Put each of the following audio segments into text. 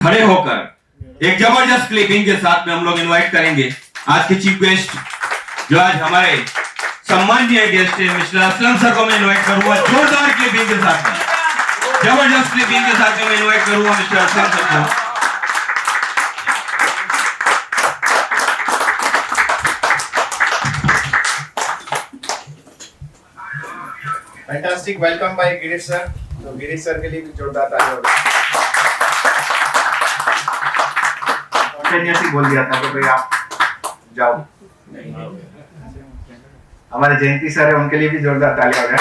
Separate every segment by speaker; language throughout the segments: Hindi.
Speaker 1: खड़े होकर एक जबरदस्त क्लिपिंग के साथ में हम लोग इनवाइट करेंगे आज के चीफ गेस्ट, जो आज हमारे सम्माननीय गेस्ट है मिस्टर असलम सर को मैं इनवाइट करूंगा। जोरदार क्लिपिंग के साथ में, जबरदस्त क्लिपिंग के साथ में मैं इनवाइट करूंगा मिस्टर असलम सर को।
Speaker 2: Fantastic welcome by Girish sir. तो गिरीश सर के लिए भी जोरदार तालियां हो। स्पॉन्टेनियसली बोल दिया था कि भाई आप जाओ। हमारे जयंती सर है, उनके लिए भी जोरदार तालियां हो जाए।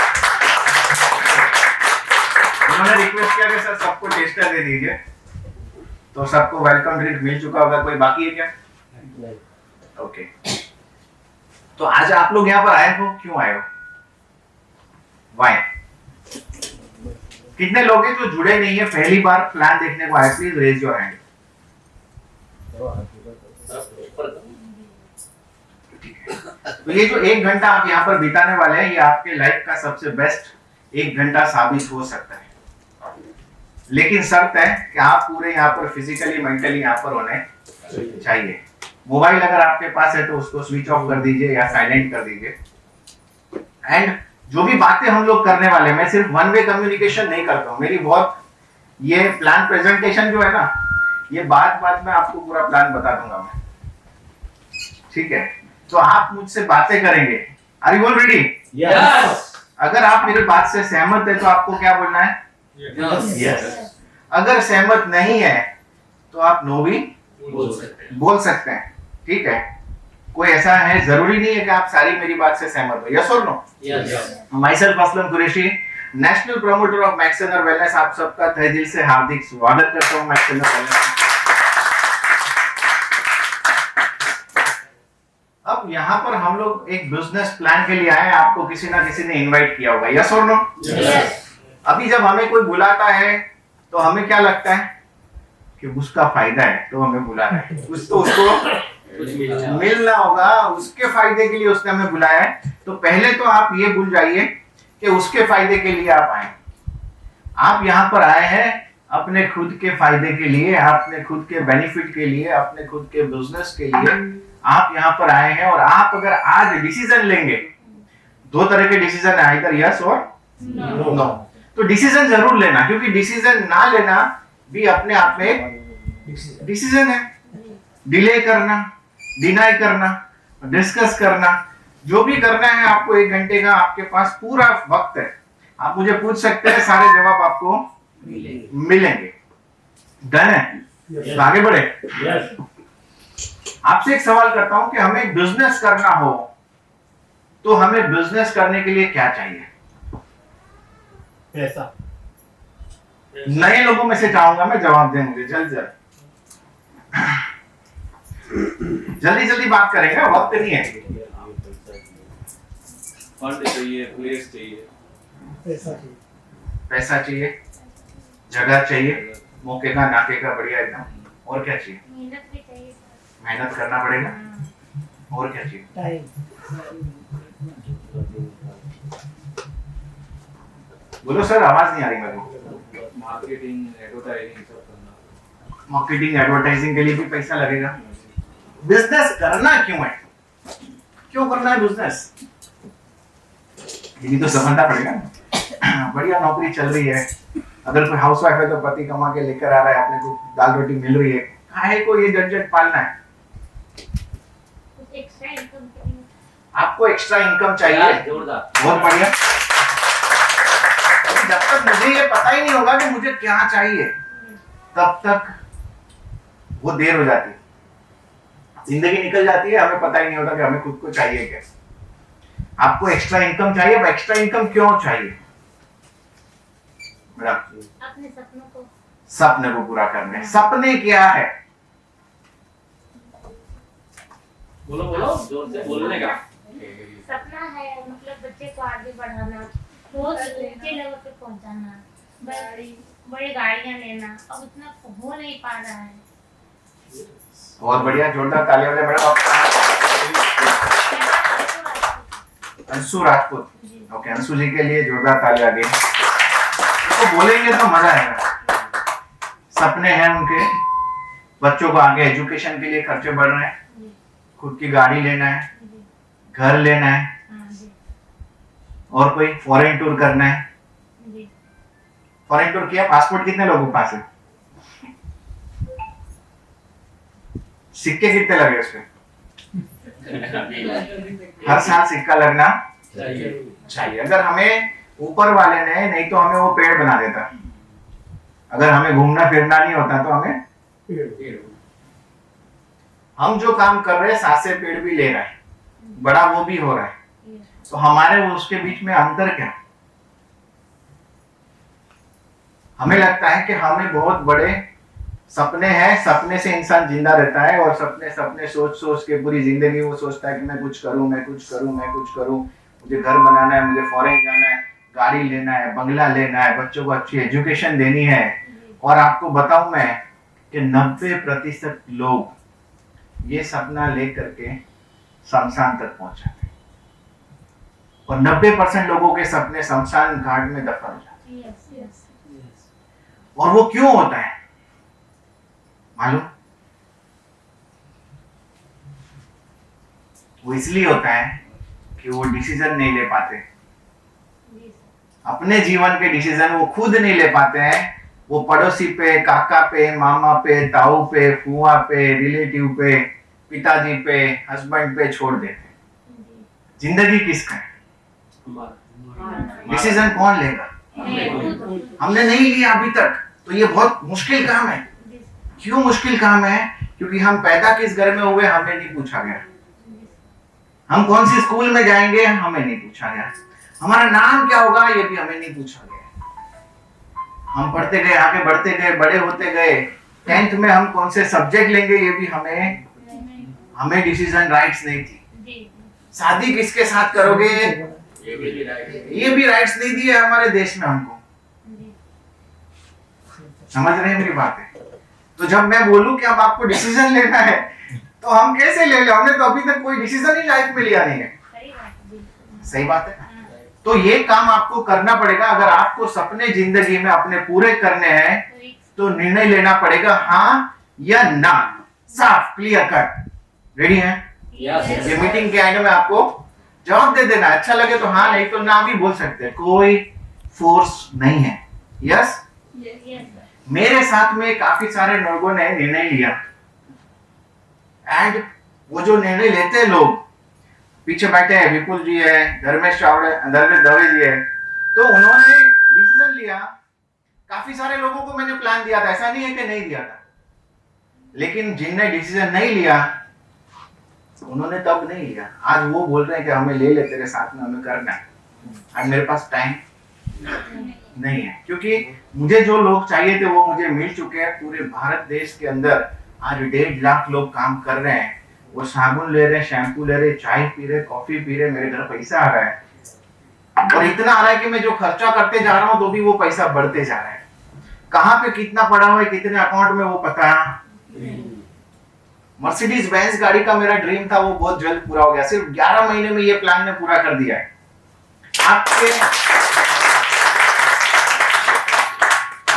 Speaker 2: उन्होंने रिक्वेस्ट किया कि सर सबको टेस्टर दे दीजिए, तो सबको वेलकम ड्रिंक मिल चुका होगा। कोई बाकी है क्या? ओके। तो आज आप लोग यहाँ पर आए हो, क्यों आए हो? Why? कितने लोग हैं जो जुड़े नहीं है, पहली बार प्लान देखने को आए? Please raise your hand. तो ये जो 1 घंटा आप यहाँ पर बिताने वाले हैं, ये आपके लाइफ का सबसे बेस्ट 1 घंटा साबित हो सकता है। लेकिन शर्त है कि आप पूरे यहाँ पर फिजिकली मेंटली यहाँ पर होने चाहिए। मोबाइल अगर आपके पास है तो उसको स्विच ऑफ कर दीजिए या साइलेंट कर दीजिए। एंड जो भी बातें हम लोग करने वाले, मैं सिर्फ वन वे कम्युनिकेशन नहीं करता हूँ। मेरी बहुत ये प्लान प्रेजेंटेशन जो है ना, ये बात में आपको पूरा प्लान बता दूंगा मैं, ठीक है? तो आप मुझसे बातें करेंगे। Are you all ready?
Speaker 3: Yes.
Speaker 2: अगर आप मेरी बात से सहमत है तो आपको क्या बोलना है?
Speaker 3: यस।
Speaker 2: अगर सहमत नहीं है तो आप नो भी बोल सकते हैं, ठीक है? कोई ऐसा है, जरूरी नहीं है कि आप सारी मेरी बात से सहमत हो। यस और no?
Speaker 3: Yes.
Speaker 2: Myself Aslam Qureshi, national promoter of Maxener wellness, आप सबका तहे दिल से हार्दिक स्वागत करता हूं मैक्सेनर वेलनेस। अब यहाँ पर हम लोग एक बिजनेस प्लान के लिए आए। आपको किसी ना किसी ने इनवाइट किया होगा। यस और नो?
Speaker 3: यस।
Speaker 2: अभी जब हमें कोई बुलाता है तो हमें क्या लगता है कि उसका फायदा है तो हमें बुला रहा है, कुछ तो उसको मिलना होगा, उसके फायदे के लिए उसने हमें बुलाया है। तो पहले तो आप ये भूल जाइए कि उसके फायदे के लिए आप आए। आप यहाँ पर आए हैं अपने खुद के फायदे के लिए, अपने खुद के बेनिफिट के लिए, अपने खुद के बिजनेस के लिए आप यहाँ पर आए हैं। और आप अगर आज डिसीजन लेंगे, 2 तरह के डिसीजन है, इधर यस और नो। तो डिसीजन जरूर लेना, क्योंकि डिसीजन ना लेना भी अपने आप में डिसीजन है। डिले करना, डिनाई करना, डिस्कस करना, जो भी करना है आपको 1 घंटे का आपके पास पूरा वक्त है। आप मुझे पूछ सकते हैं, सारे जवाब आपको मिलेंगे। डन है? तो आगे बढ़े। आपसे एक सवाल करता हूं कि हमें बिजनेस करना हो तो हमें बिजनेस करने के लिए क्या चाहिए?
Speaker 3: पैसा।
Speaker 2: नए लोगों में से चाहूंगा मैं जवाब दें मुझे जल्दी बात करेंगे, वक्त नहीं है।
Speaker 4: फंड चाहिए, प्लेस चाहिए,
Speaker 2: पैसा चाहिए, जगह चाहिए, मौके का नाके का बढ़िया एकदम। और क्या चाहिए?
Speaker 5: मेहनत भी चाहिए।
Speaker 2: मेहनत करना पड़ेगा। और क्या चाहिए?
Speaker 3: टाइम।
Speaker 2: बोलो सर, आवाज नहीं आ रही मेरे को।
Speaker 4: मार्केटिंग, एडवर्टाइजिंग सब करना।
Speaker 2: मार्केटिंग एडवर्टाइजिंग के लिए भी पैसा लगेगा। बिजनेस करना क्यों है? क्यों करना है बिजनेस? ये भी तो समझना पड़ेगा। बढ़िया नौकरी चल रही है, अगर कोई हाउसवाइफ है तो पति कमा के लेकर आ रहा है, अपने को दाल रोटी मिल रही है, काहे को ये झंझट पालना है?
Speaker 5: कुछ एक्स्ट्रा इनकम के लिए।
Speaker 2: आपको एक्स्ट्रा इनकम चाहिए।
Speaker 3: जोरदार।
Speaker 2: बहुत बढ़िया। जब तक मुझे ये पता ही नहीं होगा कि मुझे क्या चाहिए, तब तक वो देर हो जाती है, जिंदगी निकल जाती है, हमें पता ही नहीं होता कि हमें खुद को चाहिए क्या। आपको एक्स्ट्रा इनकम चाहिए। अब एक्स्ट्रा इनकम क्यों चाहिए? मैडम,
Speaker 5: अपने सपनों को।
Speaker 2: सपने को पूरा करने। सपने क्या है?
Speaker 3: बोलो बोलो, जोर से बोलने का।
Speaker 5: सपना है मतलब बच्चे को आगे बढ़ाना, बहुत ऊंचे लेवल पे पहुंचाना, बड़ी गाड़ियां लेना। अब उतना हो नहीं पा रहा है।
Speaker 2: बहुत बढ़िया, जोरदार तालियां हो मैडम। अंशु राजपूत। ओके, अंशु जी के लिए जोरदार तालियां आगे। तो बोलेंगे तो मजा आएगा। सपने हैं उनके, बच्चों को आगे एजुकेशन के लिए खर्चे बढ़ रहे हैं,
Speaker 5: जी
Speaker 2: खुद की गाड़ी लेना है,
Speaker 5: जी
Speaker 2: घर लेना है,
Speaker 5: हाँ जी
Speaker 2: और कोई फॉरेन टूर करना है।
Speaker 5: जी
Speaker 2: फॉरेन टूर किया? पासपोर्ट कितने लोगों के पास है? सिक्के कितने लगे उसपे? हर साल सिक्का लगना चाहिए। अगर हमें ऊपर वाले ने, नहीं तो हमें वो पेड़ बना देता। अगर हमें घूमना फिरना नहीं होता तो हमें, हम जो काम कर रहे हैं साथ से पेड़ भी ले रहा है, बड़ा वो भी हो रहा है, तो हमारे वो उसके बीच में अंतर क्या? हमें लगता है कि हमें बहुत बड़े सपने हैं, सपने से इंसान जिंदा रहता है, और सपने सपने सोच सोच के पूरी जिंदगी वो सोचता है कि मैं कुछ करूं, मैं कुछ करूं, मैं कुछ करूं, मुझे घर बनाना है, मुझे फॉरेन जाना है, गाड़ी लेना है, बंगला लेना है, बच्चों को अच्छी एजुकेशन देनी है। और आपको बताऊं मैं कि 90% लोग ये सपना लेकर के शमशान तक पहुंच जाते हैं, और 90% लोगों के सपने शमशान घाट में दफन हो जाते हैं।
Speaker 5: यस यस
Speaker 2: और वो क्यों होता है मालूम? वो इसलिए होता है कि वो डिसीजन नहीं ले पाते,
Speaker 5: जी
Speaker 2: अपने जीवन के डिसीजन वो खुद नहीं ले पाते हैं। वो पड़ोसी पे, काका पे, मामा पे, ताऊ पे, फुआ पे, रिलेटिव पे, पिताजी पे, हस्बैंड पे छोड़ देते हैं।
Speaker 5: जी
Speaker 2: जिंदगी किसका है? डिसीजन कौन लेगा? हमने नहीं लिया अभी तक, तो ये बहुत मुश्किल काम है। क्यों मुश्किल काम है? क्योंकि हम पैदा किस घर में हुए हमें नहीं पूछा गया, हम कौन सी स्कूल में जाएंगे हमें नहीं पूछा गया, हमारा नाम क्या होगा ये भी हमें नहीं पूछा गया। हम पढ़ते गए, आगे बढ़ते गए, बड़े होते गए, 10th में हम कौन से सब्जेक्ट लेंगे ये भी हमें डिसीजन राइट्स नहीं थी। शादी किसके साथ करोगे ये भी राइट्स नहीं दिए हमारे देश में हमको। समझ रहे हैं मेरी बात है? तो जब मैं बोलूं कि अब आपको डिसीजन लेना है तो हम कैसे ले लें? हमने तो अभी तक कोई डिसीजन ही लाइफ में लिया नहीं है। सही बात है। तो ये काम आपको करना पड़ेगा। अगर आपको सपने जिंदगी में अपने पूरे करने हैं तो निर्णय लेना पड़ेगा, हाँ या ना, साफ क्लियर कट। रेडी है? ये मीटिंग के एंड में आपको जवाब दे देना, अच्छा लगे तो हाँ, नहीं तो ना भी बोल सकते हैं, कोई फोर्स नहीं है। यस? मेरे साथ में काफी सारे लोगों ने निर्णय लिया, एंड वो जो निर्णय लेते हैं लोग, पीछे बैठे हैं विपुल जी है, धर्मेश दवे जी है, तो उन्होंने डिसीजन लिया। काफी सारे लोगों को मैंने प्लान दिया था, ऐसा नहीं है कि नहीं दिया था, लेकिन जिनने डिसीजन नहीं लिया उन्होंने तब नहीं लिया। आज वो बोल रहे हैं कि हमें ले ले, तेरे साथ में हमें करना है। आज मेरे पास टाइम नहीं है, क्योंकि मुझे जो लोग चाहिए थे वो मुझे मिल चुके हैं। पूरे भारत देश के अंदर आज 1.5 लाख लोग काम कर रहे हैं। वो साबुन ले रहे, शैम्पू ले रहे, चाय पी रहे, कॉफी पी रहे, मेरे घर पैसा आ रहा है, और इतना आ रहा है कि मैं जो खर्चा करते जा रहा हूँ तो भी वो पैसा बढ़ते जा रहा है। कहाँ पे कितना पड़ा हुआ है, कितने अकाउंट में, वो पता नहीं। मर्सिडीज बेंज गाड़ी का मेरा ड्रीम था, वो बहुत जल्द पूरा हो गया। सिर्फ 11 महीने में ये प्लान ने पूरा कर दिया है।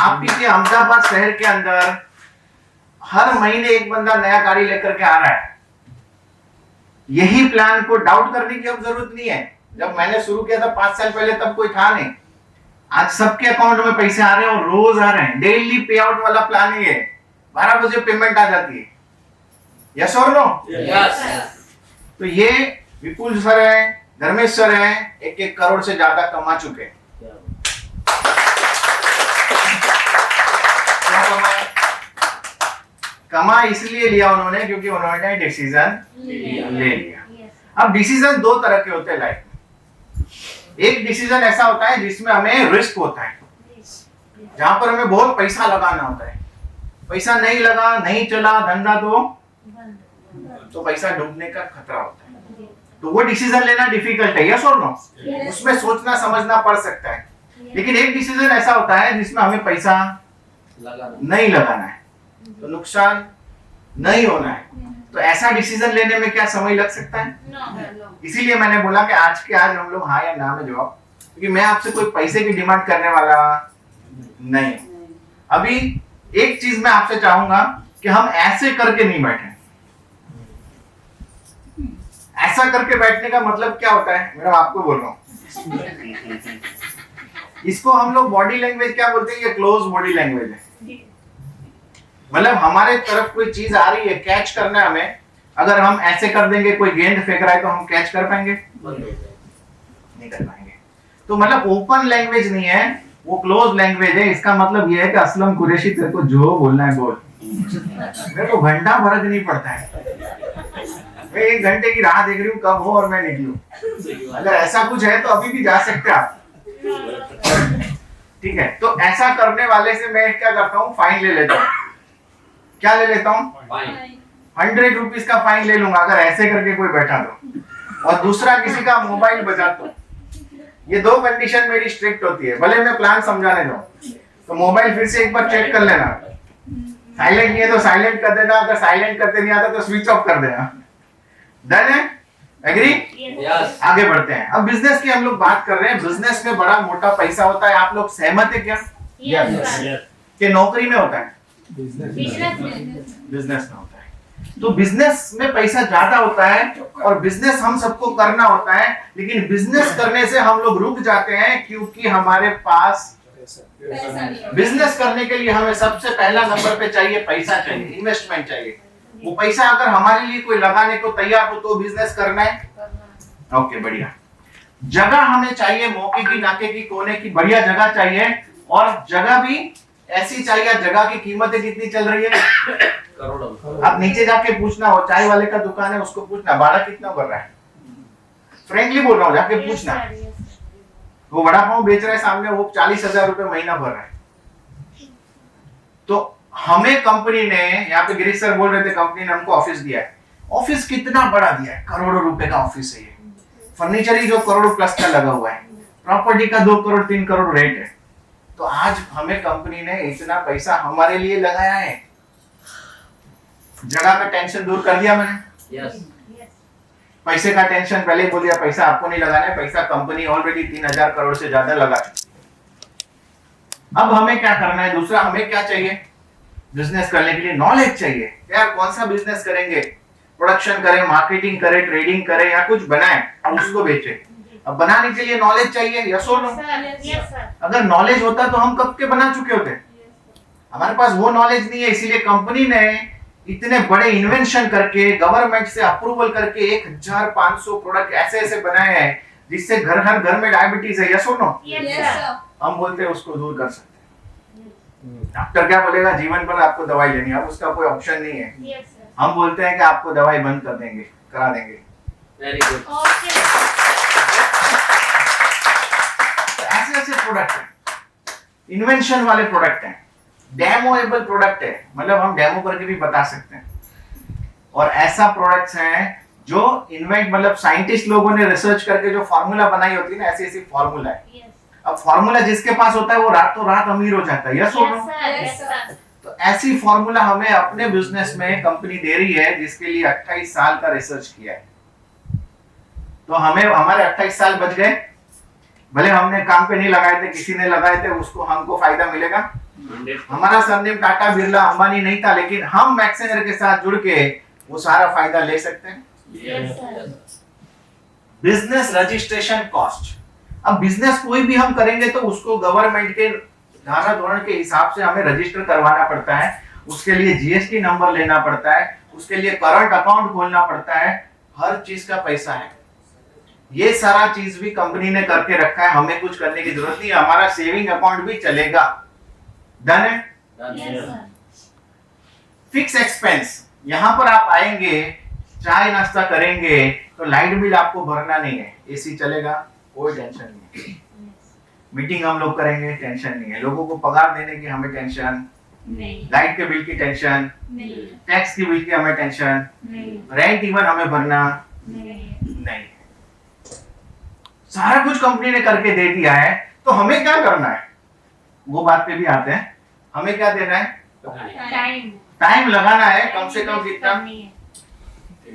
Speaker 2: आपके अहमदाबाद शहर के अंदर हर महीने एक बंदा नया गाड़ी लेकर के आ रहा है। यही प्लान को डाउट करने की अब जरूरत नहीं है। जब मैंने शुरू किया था 5 साल पहले, तब कोई था नहीं। आज सबके अकाउंट में पैसे आ रहे हैं और रोज आ रहे हैं। डेली पे आउट वाला प्लान है ये। 12 बजे पेमेंट आ जाती है। यस और नो?
Speaker 3: यस।
Speaker 2: तो ये विपुल सर है, धर्मेश सर है, 1-1 करोड़ से ज्यादा कमा चुके हैं। कमा इसलिए लिया उन्होंने क्योंकि उन्होंने डिसीजन ले लिया। अब डिसीजन 2 तरह के होते हैं लाइफ में। एक डिसीजन ऐसा होता है जिसमें हमें रिस्क होता है, जहां पर हमें बहुत पैसा लगाना होता है। पैसा नहीं लगा, नहीं चला धंधा, तो पैसा डूबने का खतरा होता है। तो वो डिसीजन लेना डिफिकल्ट है। यस और नो? उसमें सोचना समझना पड़ सकता है। लेकिन एक डिसीजन ऐसा होता है जिसमें हमें पैसा नहीं लगाना है, तो नुकसान नहीं होना है। तो ऐसा डिसीजन लेने में क्या समय लग सकता है? इसीलिए मैंने बोला कि आज के आज हम लोग हाँ या ना में जवाब, क्योंकि मैं आपसे कोई पैसे की डिमांड करने वाला नहीं। अभी एक चीज मैं आपसे चाहूंगा कि हम ऐसे करके नहीं बैठे। ऐसा करके बैठने का मतलब क्या होता है, मैडम आपको बोल रहा हूं, इसको हम लोग बॉडी लैंग्वेज क्या बोलते हैं, ये क्लोज बॉडी लैंग्वेज है। मतलब हमारे तरफ कोई चीज आ रही है, कैच करना है हमें, अगर हम ऐसे कर देंगे, कोई गेंद फेंक रहा है तो हम कैच कर पाएंगे? नहीं कर पाएंगे। तो मतलब ओपन लैंग्वेज नहीं है, वो क्लोज लैंग्वेज है। इसका मतलब ये है कि असलम कुरैशी तेरे को जो बोलना है बोल, मेरे को घंटा फर्क नहीं पड़ता है, मैं 1 घंटे की राह देख रही हूँ कब हो और मैं निकलूं। अगर ऐसा कुछ है तो अभी भी जा सकते हैं आप, ठीक है। तो ऐसा करने वाले से मैं क्या करता हूँ, फाइन ले लेता हूँ। क्या ले लेता हूँ? 100 रुपीज का फाइन ले लूंगा अगर ऐसे करके कोई बैठा तो, और दूसरा किसी का मोबाइल बजा तो। ये 2 कंडीशन मेरी स्ट्रिक्ट होती है, भले मैं प्लान समझाने दूं। तो मोबाइल फिर से एक बार चेक कर लेना, साइलेंट नहीं है तो साइलेंट कर देना, अगर साइलेंट करते नहीं आता तो स्विच ऑफ कर देना। डन है? एग्री?
Speaker 3: यस।
Speaker 2: आगे बढ़ते हैं। अब बिजनेस की हम लोग बात कर रहे हैं। बिजनेस में बड़ा मोटा पैसा होता है, आप लोग सहमत है क्या? कि नौकरी में होता है? बिजनेस में होता है। तो बिजनेस में पैसा ज्यादा होता है और बिजनेस हम सबको करना होता है, लेकिन बिजनेस करने से हम लोग रुक जाते हैं क्योंकि हमारे पास बिजनेस करने के लिए हमें सबसे पहला नंबर पे चाहिए पैसा, चाहिए इन्वेस्टमेंट चाहिए। वो पैसा अगर हमारे लिए कोई लगाने को तैयार हो तो बिजनेस करना है। ओके, बढ़िया। जगह हमें चाहिए, मौके की, नाके की, कोने की बढ़िया जगह चाहिए, और जगह भी ऐसी चाहिए। जगह की कीमतें कितनी चल रही है?
Speaker 3: करोड़ों।
Speaker 2: आप नीचे जाके पूछना, हो चाय वाले का दुकान है उसको पूछना भाड़ा कितना भर रहा है, फ्रेंकली बोल रहा हूँ, जाके पूछना। वो वड़ा पाव बेच रहा है सामने, वो 40,000 रुपए महीना भर रहा है। तो हमें कंपनी ने, यहाँ पे गिरीश सर बोल रहे थे, कंपनी ने हमको ऑफिस दिया है। ऑफिस कितना बड़ा दिया है, करोड़ों रुपए का ऑफिस है ये। फर्नीचर ही जो करोड़ प्लस का लगा हुआ है, प्रॉपर्टी का 2 करोड़ 3 करोड़ रेट है। तो आज हमें कंपनी ने इतना पैसा हमारे लिए लगाया है। जगह का टेंशन दूर कर दिया मैंने,
Speaker 3: यस।
Speaker 2: पैसे का टेंशन पहले ही बोल दिया, पैसा आपको नहीं लगाना है, पैसा कंपनी ऑलरेडी 3,000 करोड़ से ज्यादा लगा। अब हमें क्या करना है? दूसरा हमें क्या चाहिए? बिजनेस करने के लिए नॉलेज चाहिए। यार कौन सा बिजनेस करेंगे, प्रोडक्शन करें, मार्केटिंग करें, ट्रेडिंग करें, या कुछ बनाएं और उसको बेचें। अब बनाने के लिए नॉलेज चाहिए, यस और नो? अगर नॉलेज होता तो हम कब के बना चुके होते। हमारे पास वो नॉलेज नहीं है, इसीलिए कंपनी ने इतने बड़े इन्वेंशन करके, गवर्नमेंट से अप्रूवल करके 1,500 प्रोडक्ट ऐसे ऐसे बनाए हैं जिससे घर में डायबिटीज है, यस और नो? हम बोलते हैं उसको दूर कर सकते हैं। डॉक्टर क्या बोलेगा, जीवन भर आपको दवाई लेनी है, अब उसका कोई ऑप्शन नहीं है। हम बोलते हैं कि आपको दवाई बंद कर देंगे, करा देंगे।
Speaker 3: Very good.
Speaker 2: ऐसे ऐसे प्रोडक्ट हैं, इन्वेंशन वाले प्रोडक्ट हैं, डेमोएबल प्रोडक्ट है, मतलब हम डेमो करके भी बता सकते हैं। और ऐसा प्रोडक्ट्स हैं जो इन्वेंट, मतलब साइंटिस्ट लोगों ने रिसर्च करके जो फार्मूला बनाई होती है ना, ऐसी ऐसी फार्मूला है। अब फार्मूला जिसके पास होता है वो रातों रात अमीर हो जाता है, यस और नो? तो ऐसी फार्मूला हमें अपने बिजनेस में कंपनी दे रही है, जिसके लिए 28 साल का रिसर्च किया है। तो हमें हमारे 28 साल बच गए, भले हमने काम पे नहीं लगाए थे, किसी ने लगाए थे, उसको हमको फायदा मिलेगा। हमारा सरनेम टाटा बिरला अंबानी नहीं था, लेकिन हम मैक्सेंजर के साथ जुड़ के वो सारा फायदा ले सकते हैं। Business registration cost. अब बिजनेस कोई भी हम करेंगे तो उसको गवर्नमेंट के धारा धोरण के हिसाब से हमें रजिस्टर करवाना पड़ता है, उसके लिए जीएसटी नंबर लेना पड़ता है, उसके लिए करंट अकाउंट खोलना पड़ता है, हर चीज का पैसा है। ये सारा चीज भी कंपनी ने करके रखा है, हमें कुछ करने की जरूरत नहीं, हमारा सेविंग अकाउंट भी चलेगा। डन है? फिक्स एक्सपेंस, यहाँ पर आप आएंगे, चाय नाश्ता करेंगे तो लाइट बिल आपको भरना नहीं है, एसी चलेगा, कोई टेंशन नहीं है। मीटिंग हम लोग करेंगे, टेंशन नहीं है। लोगों को पगार देने की हमें टेंशन नहीं, लाइट के बिल की टेंशन नहीं, टैक्स की बिल की हमें टेंशन नहीं, रेंट इवन हमें भरना नहीं। सारा कुछ कंपनी ने करके दे दिया है, तो हमें क्या करना है? वो बात पे भी आते हैं। हमें क्या देना है? टाइम लगाना है। कम से कम कितना?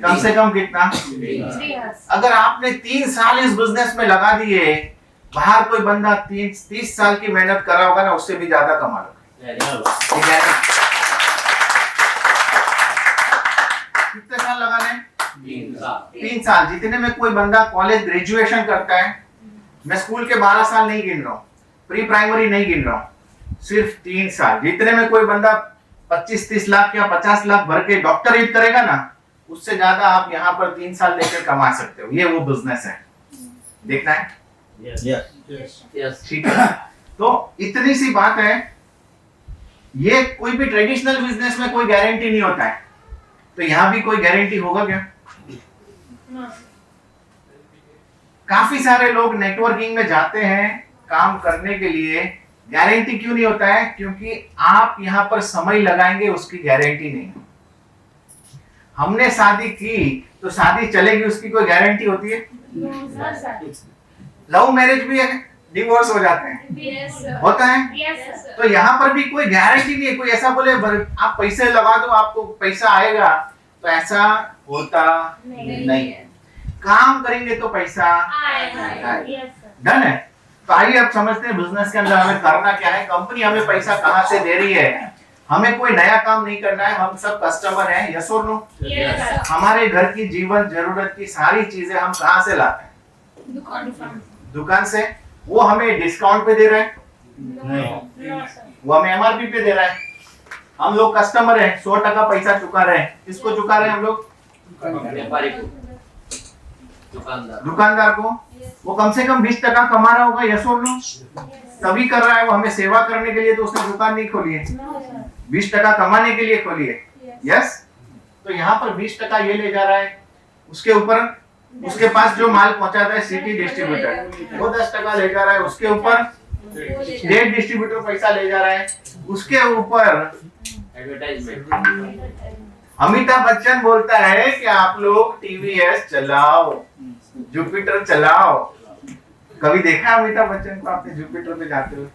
Speaker 2: कम से कम कितना? अगर आपने 3 साल इस बिजनेस में लगा दिए, बाहर कोई बंदा 30 साल की मेहनत कर रहा होगा ना, उससे भी ज्यादा कमा लोगे। ठीक है? 3 साल, जितने में कोई बंदा कॉलेज ग्रेजुएशन करता है, मैं स्कूल के 12 साल नहीं गिन रहा हूँ, प्री प्राइमरी नहीं गिन रहा हूँ, सिर्फ 3 साल, जितने में कोई बंदा 25-30 लाख या 50 लाख भर के डॉक्टरेट करेगा ना, उससे ज्यादा आप यहाँ पर 3 साल लेकर कमा सकते हो। ये वो बिजनेस है, देखना है।
Speaker 3: यस
Speaker 2: ठीक है, तो इतनी सी बात है। ये कोई भी ट्रेडिशनल बिजनेस में कोई गारंटी नहीं होता है, तो यहाँ भी कोई गारंटी होगा क्या? काफी सारे लोग नेटवर्किंग में जाते हैं काम करने के लिए, गारंटी क्यों नहीं होता है? क्योंकि आप यहाँ पर समय लगाएंगे, उसकी गारंटी नहीं। हमने शादी की तो शादी चलेगी, उसकी कोई गारंटी होती है? लव मैरिज भी है, डिवोर्स हो जाते हैं, होता है। तो यहाँ पर भी कोई गारंटी नहीं है। कोई ऐसा बोले आप पैसे लगा दो आपको पैसा आएगा, तो ऐसा होता नहीं है। काम करेंगे तो पैसा डन है। तो आइए अब समझते हैं बिजनेस के अंदर हमें करना क्या है। कंपनी हमें पैसा कहाँ से दे रही है? हमें कोई नया काम नहीं करना है, हम सब कस्टमर हैं, यस और नो? हमारे घर की जीवन जरूरत की सारी चीजें हम कहाँ से लाते हैं? दुकान से। वो हमें डिस्काउंट पे दे रहा है? वो हमें एमआरपी पे दे रहा है। हम लोग कस्टमर हैं, 100% पैसा चुका रहे हैं। किसको चुका रहे हैं हम लोग?
Speaker 3: व्यापारी को,
Speaker 2: दुकानदार को। वो कम से कम 20% कमा रहा होगा, यस और नो? तभी कर रहा है, वो हमें सेवा करने के लिए तो उसने दुकान नहीं खोली है, 20% कमाने के लिए खोली है, यस। तो यहाँ पर 20% ये ले जा रहा है, उसके ऊपर उसके पास जो माल पहुंचाता है सिटी डिस्ट्रीब्यूटर, वो 10% ले जा रहा है, उसके ऊपर स्टेट डिस्ट्रीब्यूटर पैसा ले जा रहा है, उसके ऊपर
Speaker 3: एडवर्टाइजमेंट।
Speaker 2: अमिताभ बच्चन बोलता है कि आप लोग टीवीएस चलाओ, जुपिटर चलाओ। कभी देखा अमिताभ बच्चन को आपने जुपिटर पे जाते हुए?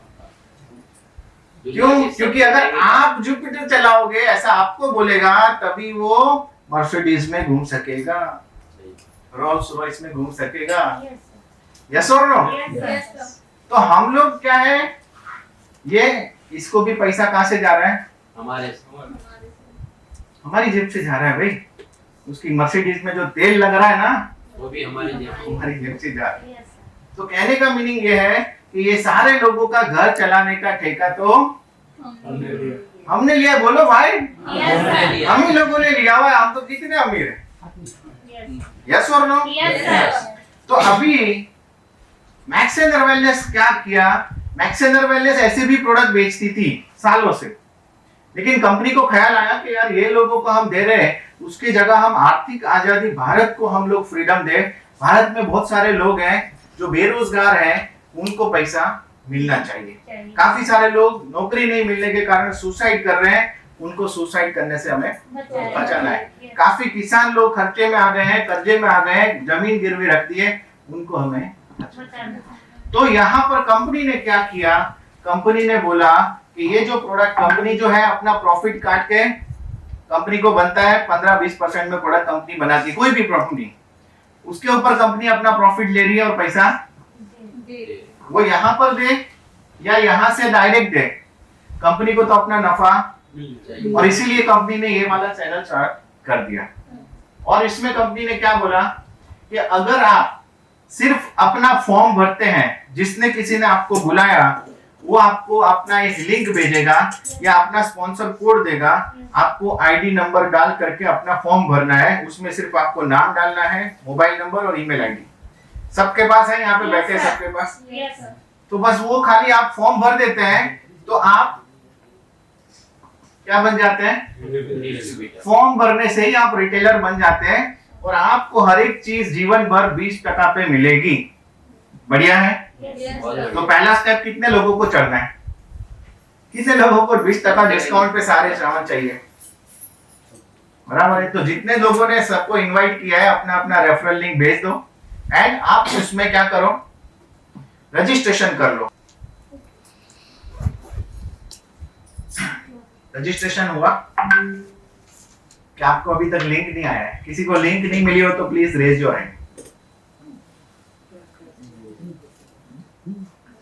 Speaker 2: क्यों? क्योंकि अगर आप जुपिटर चलाओगे, ऐसा आपको बोलेगा, तभी वो मर्सिडीज में घूम सकेगा, रोल्स रॉयस में घूम सकेगा, यस और नो? तो हम लोग क्या है, ये इसको भी पैसा कहाँ से जा रहा है? हमारी जेब से जा रहा है भाई। उसकी मर्सिडीज में जो तेल लग रहा है ना,
Speaker 3: वो भी हमारी
Speaker 2: जेब से जा रहा है। तो कहने का मीनिंग ये है कि ये सारे लोगों का घर चलाने का ठेका तो हमने लिया। बोलो भाई, हम ही लोगों ने लिया हुआ है। हम तो कितने अमीर हैं, यस और नो? तो अभी मैक्स एंड वेलनेस क्या किया? मैक्स एंड वेलनेस ऐसे भी प्रोडक्ट बेचती थी सालों से, लेकिन कंपनी को ख्याल आया कि यार ये लोगों को हम दे रहे हैं, उसकी जगह हम आर्थिक आजादी, भारत को हम लोग फ्रीडम दे। भारत में बहुत सारे लोग हैं जो बेरोजगार हैं, उनको पैसा मिलना चाहिए। काफी सारे लोग नौकरी नहीं मिलने के कारण सुसाइड कर रहे हैं, उनको सुसाइड करने से हमें बचाना है। काफी किसान लोग खर्चे में आ गए हैं, कर्जे में आ गए हैं, जमीन गिरवी रख दी है, उनको हमें। तो यहाँ पर कंपनी ने क्या किया? कंपनी ने बोला कि ये जो प्रोडक्ट, कंपनी जो है अपना प्रॉफिट काट के, कंपनी को बनता है 15-20% में प्रोडक्ट कंपनी बनाती है, कोई भी कंपनी, उसके ऊपर कंपनी अपना प्रॉफिट ले रही है और पैसा वो यहाँ पर दे या यहाँ से डायरेक्ट दे, कंपनी को तो अपना नफा। और इसीलिए कंपनी ने ये वाला चैनल स्टार्ट कर दिया। और इसमें कंपनी ने क्या बोला कि अगर आप सिर्फ अपना फॉर्म भरते हैं, जिसने किसी ने आपको बुलाया वो आपको अपना एक लिंक भेजेगा या अपना स्पॉन्सर कोड देगा, आपको आईडी नंबर डाल करके अपना फॉर्म भरना है। उसमें सिर्फ आपको नाम डालना है, मोबाइल नंबर और ईमेल आईडी। सबके पास है, यहाँ पे बैठे सबके पास। तो बस वो खाली आप फॉर्म भर देते हैं तो आप क्या बन जाते हैं? फॉर्म भरने से ही आप रिटेलर बन जाते हैं और आपको हर एक चीज जीवन भर 20% पे मिलेगी। बढ़िया है। तो पहला स्टेप कितने लोगों को चढ़ना है? कितने लोगों को 20% डिस्काउंट पे सारे सामान चाहिए? बराबर है। तो जितने लोगों ने सबको इनवाइट किया है, अपना अपना रेफरल लिंक भेज दो एंड आप उसमें क्या करो, रजिस्ट्रेशन कर लो। रजिस्ट्रेशन हुआ क्या? आपको अभी तक लिंक नहीं आया है? किसी को लिंक नहीं मिली हो तो please raise your hand.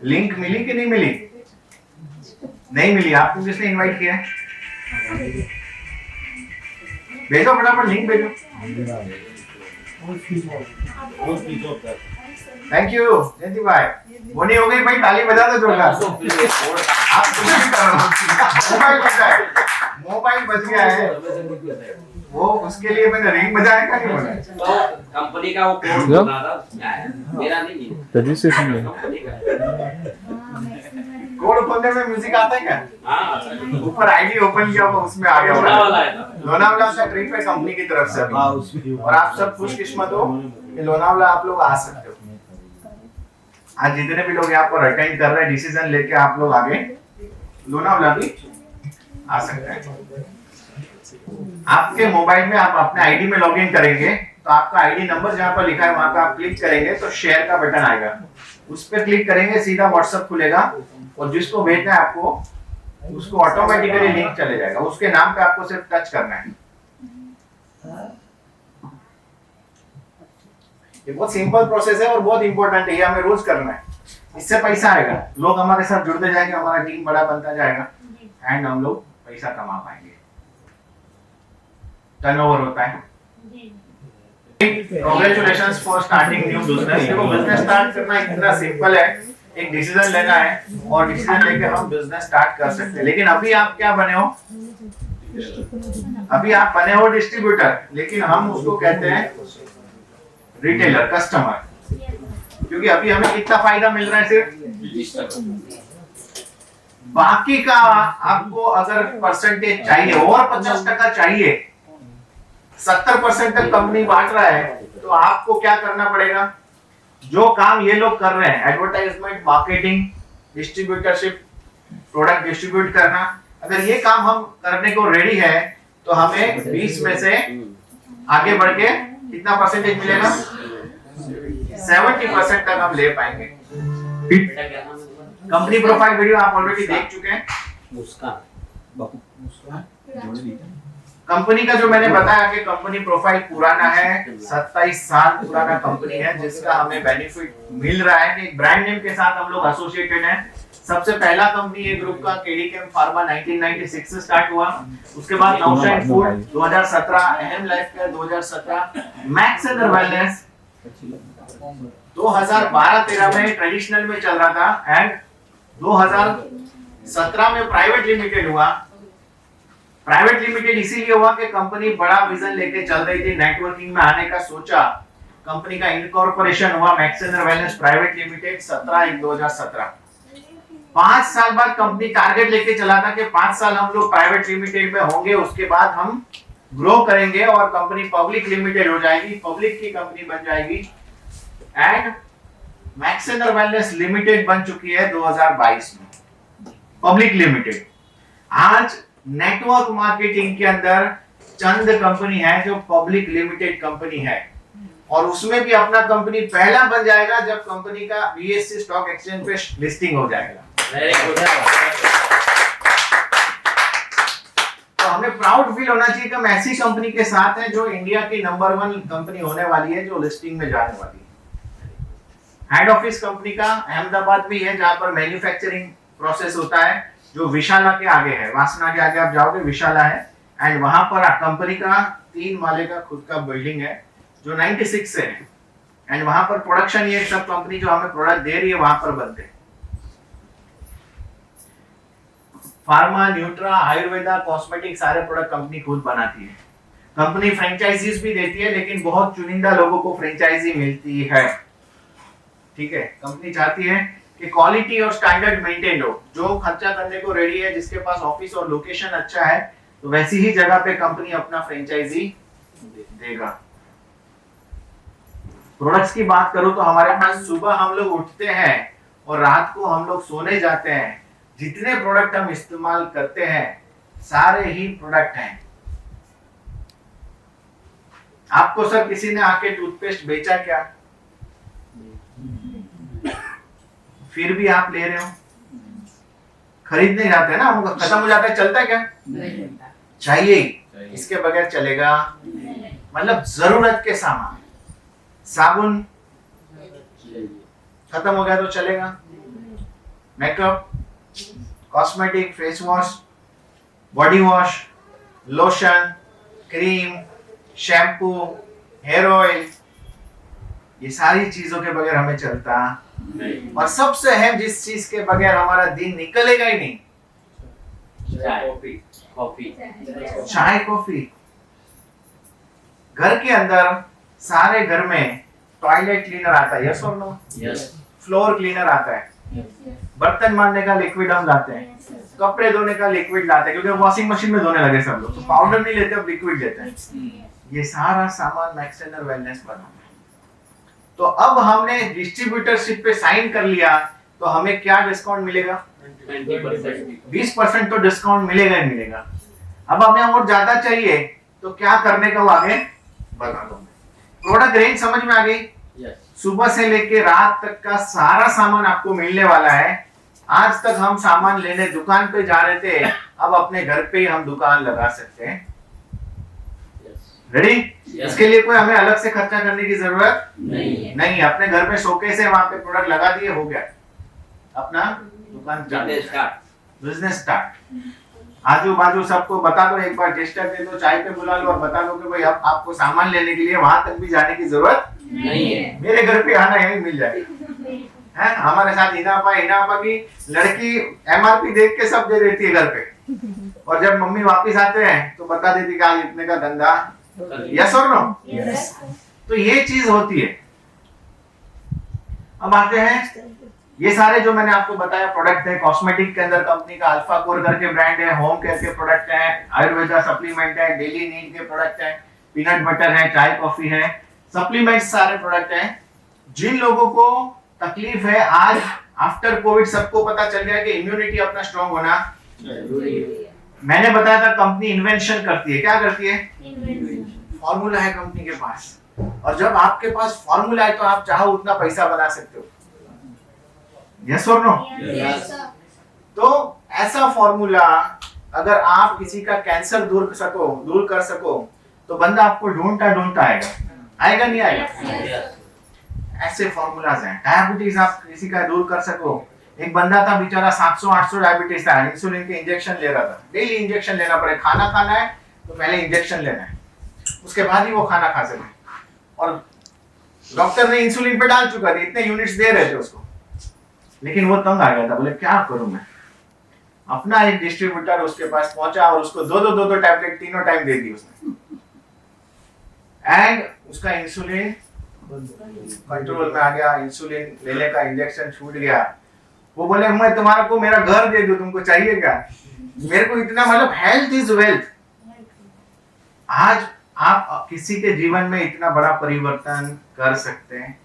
Speaker 2: Link मिली कि नहीं मिली? नहीं मिली। आपको किसने इनवाइट किया है? भेजो फटाफट लिंक भेजो। थैंक यू जयंती भाई। बोनी हो गई भाई, ताली बजा दो जोरदार। आप कुछ भी करो, मोबाइल बजा है, मोबाइल बज गया है वो, उसके लिए मैंने रिंग बजाया का नहीं बोला।
Speaker 3: तो कंपनी का वो कोड बना था, मेरा नहीं,
Speaker 6: रजिस्ट्रेशन में
Speaker 3: कंपनी का।
Speaker 2: कोड खोलने में म्यूजिक आता है क्या?
Speaker 3: हाँ,
Speaker 2: ऊपर आईडी ओपन किया हुआ उसमें आ गया
Speaker 3: लोनावाला
Speaker 2: होगा।
Speaker 3: है ना।
Speaker 2: लोनावला का ट्रिप है कंपनी की तरफ से अभी। और आप सब खुशकिस्मत हो कि लोनावला आप लोग आ सकते हो। आज जितने भी लोग यहाँ पर अटेंड कर रहे हैं, डिसीजन लेके आप लोग आगे लोनावला भी आ सकते हैं। आपके मोबाइल में आप अपने आईडी में लॉगिन करेंगे तो आपका आईडी नंबर जहाँ पर लिखा है वहां पे आप क्लिक करेंगे तो शेयर का बटन आएगा, उस पर क्लिक करेंगे सीधा व्हाट्सएप खुलेगा और जिसको भेजना है आपको उसको ऑटोमेटिकली लिंक चले जाएगा, उसके नाम पे आपको सिर्फ टच करना है। ये बहुत सिंपल प्रोसेस है और बहुत इंपॉर्टेंट है, ये हमें रोज करना है। इससे पैसा आएगा, लोग हमारे साथ जुड़ते जाएंगे, हमारा टीम बड़ा बनता जाएगा एंड हम लोग पैसा कमा पाएंगे, टर्नओवर होता है। Congratulations for starting new business। देखो बिजनेस स्टार्ट करना इतना सिंपल है, एक डिसीजन लेना है और डिसीजन लेके हम बिजनेस स्टार्ट कर सकते हैं। लेकिन अभी आप क्या बने हो? अभी आप बने हो डिस्ट्रीब्यूटर, लेकिन हम उसको कहते हैं रिटेलर, कस्टमर, क्योंकि अभी हमें कितना फायदा मिल रहा है सिर्फ, बाकी का आपको अगर परसेंटेज चाहिए और 50% चाहिए, 70% तक कंपनी बांट रहा है, तो आपको क्या करना पड़ेगा? जो काम ये लोग कर रहे हैं, advertisement, marketing, distributorship, product distribute करना, अगर ये काम हम करने को रेडी है तो हमें 20 में से आगे बढ़ के कितना परसेंटेज मिलेगा? 70% तक हम ले पाएंगे।
Speaker 3: बेटा क्या नाम है तुम्हारा?
Speaker 2: कंपनी प्रोफाइल वीडियो आप ऑलरेडी देख चुके हैं।
Speaker 3: मुस्कान।
Speaker 2: कंपनी का जो मैंने बताया कि कंपनी प्रोफाइल पुराना है, 27 साल पुराना कंपनी है, जिसका हमें बेनिफिट मिल रहा है कि ब्रांड नेम के साथ हम लोग एसोसिएटेड हैं। सबसे पहला कंपनी ये ग्रुप का केडी केम फार्मा 1996 से स्टार्ट हुआ, उसके बाद नौशाइन फूड 2017, अहम life care 2017, max and wellness 2012-13 में ट्रेडिशनल में चल रहा था एंड 2017 में प्राइवेट लिमिटेड हुआ। प्राइवेट लिमिटेड इसीलिए हुआ कि कंपनी बड़ा विजन लेके चल रही थी, नेटवर्किंग में आने का सोचा, कंपनी का इनकॉर्पोरेशन हुआ max and wellness private limited 17/1/2017। 5 साल बाद कंपनी टारगेट लेके चला था कि 5 साल हम लोग प्राइवेट लिमिटेड में होंगे, उसके बाद हम ग्रो करेंगे और कंपनी पब्लिक लिमिटेड हो जाएगी, पब्लिक की कंपनी बन जाएगी and max and wellness limited बन चुकी है 2022 में पब्लिक लिमिटेड। आज नेटवर्क मार्केटिंग के अंदर चंद कंपनी है जो पब्लिक लिमिटेड कंपनी है और उसमें भी अपना कंपनी पहला बन जाएगा जब कंपनी का बीएससी स्टॉक एक्सचेंज पे लिस्टिंग हो जाएगा।
Speaker 3: Very good.
Speaker 2: तो हमें प्राउड फील होना चाहिए कि हम ऐसी कंपनी के साथ हैं जो इंडिया की नंबर 1 कंपनी होने वाली है, जो लिस्टिंग में जाने वाली है। हेड ऑफिस कंपनी का अहमदाबाद में है, जहां पर मैन्युफैक्चरिंग प्रोसेस होता है, जो विशाला के आगे है, वासना के आगे आप जाओगे विशाला है एंड वहां पर कंपनी का 3 माले का खुद का बिल्डिंग है जो 96 से है एंड वहां पर प्रोडक्शन, ये सब कंपनी जो हमें प्रोडक्ट दे रही है वहां पर बनते हैं। फार्मा, न्यूट्रा, आयुर्वेदा, कॉस्मेटिक सारे प्रोडक्ट कंपनी खुद बनाती है। कंपनी फ्रेंचाइजीज भी देती है, लेकिन बहुत चुनिंदा लोगों को फ्रेंचाइजी मिलती है। ठीक है, कंपनी चाहती है कि क्वालिटी और स्टैंडर्ड मेंटेन हो, जो खर्चा करने को रेडी है, जिसके पास ऑफिस और लोकेशन अच्छा है, तो वैसी ही जगह पे कंपनी अपना फ्रेंचाइजी देगा। प्रोडक्ट्स की बात करूं तो हमारे पास सुबह हम लोग उठते हैं और रात को हम लोग सोने जाते हैं, जितने प्रोडक्ट हम इस्तेमाल करते हैं सारे ही प्रोडक्ट हैं। आपको सर किसी ने आके टूथपेस्ट बेचा क्या? फिर भी आप ले रहे हो, खरीदने जाते हैं ना, हमको खत्म हो जाता है, चलता है क्या? चाहिए, इसके बगैर चलेगा? मतलब जरूरत के सामान, साबुन खत्म हो गया तो चलेगा? Makeup, cosmetic, face wash, body wash, lotion, cream, shampoo, hair oil, ये सारी चीजों के बगैर हमें चलता
Speaker 3: नहीं
Speaker 2: और सबसे अहम जिस चीज के बगैर हमारा दिन निकलेगा ही नहीं,
Speaker 3: चाय कॉफी
Speaker 2: चाय कॉफी। घर के अंदर सारे घर में टॉयलेट क्लीनर आता है, यस और नो?
Speaker 3: यस
Speaker 2: फ्लोर क्लीनर आता है, बर्तन मारने का लिक्विड हम लाते हैं, कपड़े धोने का लिक्विड लाते हैं, क्योंकि वॉशिंग मशीन में धोने लगे सब लोग, तो पाउडर नहीं लेते, अब लिक्विड लेते हैं। ये सारा सामान मैक्सटर्नल वेलनेस बनाना है। तो अब हमने डिस्ट्रीब्यूटरशिप पे साइन कर लिया, तो हमें क्या डिस्काउंट मिलेगा?
Speaker 3: 20%।
Speaker 2: 20% तो डिस्काउंट मिलेगा ही मिलेगा। अब हमें और ज्यादा चाहिए तो क्या करने का वो आगे बता दूंगा। प्रोडक्ट रेंज समझ में आ गई?
Speaker 3: यस
Speaker 2: सुबह से लेके रात तक का सारा सामान आपको मिलने वाला है। आज तक हम सामान लेने दुकान पे जा रहे थे, अब अपने घर पे ही हम दुकान लगा सकते हैं। रेडी?
Speaker 3: Yes.
Speaker 2: इसके लिए कोई हमें अलग से खर्चा करने की जरूरत
Speaker 3: नहीं
Speaker 2: नहीं। अपने घर पे शोकेस है, वहां पे प्रोडक्ट लगा दिए, हो गया, अपना दुकान
Speaker 3: स्टार्ट
Speaker 2: बिजनेस स्टार्ट। आजू बाजू सबको बता दो, एक बार टेस्टर दे दो, चाय पे बुला लो और बता दो कि भाई अब आपको सामान लेने के लिए वहां तक भी जाने की जरूरत
Speaker 3: नहीं है।
Speaker 2: मेरे घर पे आना यही मिल जाएगा। है हमारे साथ हिना की लड़की एमआरपी देख के सब दे देती है घर पे, और जब मम्मी वापस आते हैं तो बता देती कि आज इतने का धंधा। यस और नो? तो ये चीज होती है। अब आते हैं, ये सारे जो मैंने आपको बताया प्रोडक्ट है, कॉस्मेटिक के अंदर कंपनी का अल्फा कोर करके ब्रांड है, होम केयर के प्रोडक्ट है, आयुर्वेदा सप्लीमेंट है, डेली नीड के प्रोडक्ट है, पीनट बटर है, चाय कॉफी है, सप्लीमेंट्स सारे प्रोडक्ट हैं। जिन लोगों को तकलीफ है, आज आफ्टर कोविड सबको पता चल गया कि इम्यूनिटी अपना स्ट्रांग होना, मैंने बताया था कंपनी इन्वेंशन करती है। क्या करती है? फॉर्मूला है कंपनी के पास, और जब आपके पास फॉर्मूला है तो आप चाहो उतना पैसा बना सकते हो। यस और नो? तो ऐसा फॉर्मूला अगर आप किसी का कैंसर दूर कर सको तो बंदा आपको ढूंढता आएगा नहीं आएगा? ऐसे फॉर्मूलाज हैं। डायबिटीज आप किसी का दूर कर सको। एक बंदा था बेचारा 700-800 डायबिटीज था, इंसुलिन के इंजेक्शन ले रहा था, डेली इंजेक्शन लेना पड़े, खाना खाना है तो पहले इंजेक्शन लेना है, उसके बाद ही वो खाना खा सके, और डॉक्टर ने इंसुलिन पे डाल चुका था, इतने यूनिट्स दे रहे थे उसको, लेकिन वो तंग आ गया था, बोले क्या करूं मैं। अपना एक डिस्ट्रीब्यूटर उसके पास पहुंचा और उसको दो टैबलेट तीनों टाइम दे दी उसने, एंड उसका इंसुलिन कंट्रोल में आ गया, इंसुलिन लेने का इंजेक्शन छूट गया। वो बोले मैं तुम्हारा को मेरा घर दे दूं, तुमको चाहिए क्या? मेरे को इतना, मतलब हेल्थ इज वेल्थ। आज आप किसी के जीवन में इतना बड़ा परिवर्तन कर सकते हैं।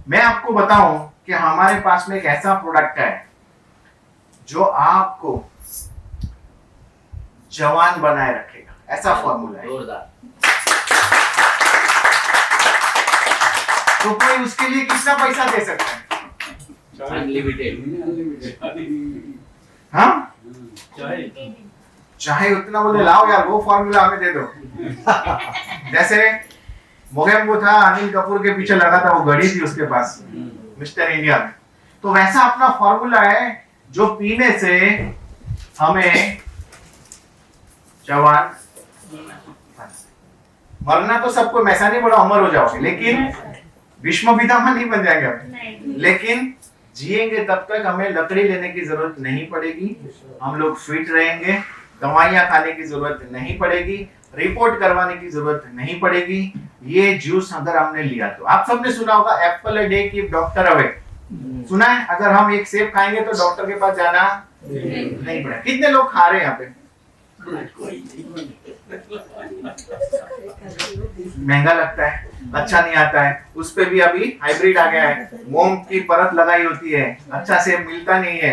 Speaker 2: मैं आपको बताऊं कि हमारे पास में एक ऐसा प्रोडक्ट है जो आपको जवान बनाए रखेगा, ऐसा फॉर्मूला है।
Speaker 3: जोरदार।
Speaker 2: तो कोई उसके लिए कितना पैसा दे सकता है?
Speaker 3: अनलिमिटेड।
Speaker 2: हाँ,
Speaker 4: चाय
Speaker 2: चाहे उतना बोले लाओ यार वो फॉर्मूला हमें दे दो। जैसे मोगेम्बो था, अनिल कपूर के पीछे लगा था, वो घड़ी थी उसके पास मिस्टर इंडिया में, तो वैसा अपना फॉर्मूला है जो पीने से हमें जवान, मरना तो सबको, मैं ऐसा नहीं बोला अमर हो जाओगे, लेकिन विश्व पितामह नहीं बन जाएंगे हम, लेकिन जिएंगे तब तक हमें लकड़ी लेने की जरूरत नहीं पड़ेगी, हम लोग फिट रहेंगे, दवाइयां खाने की जरूरत नहीं पड़ेगी, रिपोर्ट करवाने की जरूरत नहीं पड़ेगी। ये जूस अगर हमने लिया तो, आप सबने सुना होगा Apple a day keep doctor away, सुना है? अगर हम एक सेब खाएंगे तो डॉक्टर के पास जाना नहीं पड़ेगा। कितने लोग खा रहे हैं यहाँ पे? महंगा लगता है, अच्छा नहीं आता है, उस पे भी अभी हाइब्रिड आ गया है, मोम की परत लगाई होती है, अच्छा सेब मिलता नहीं है।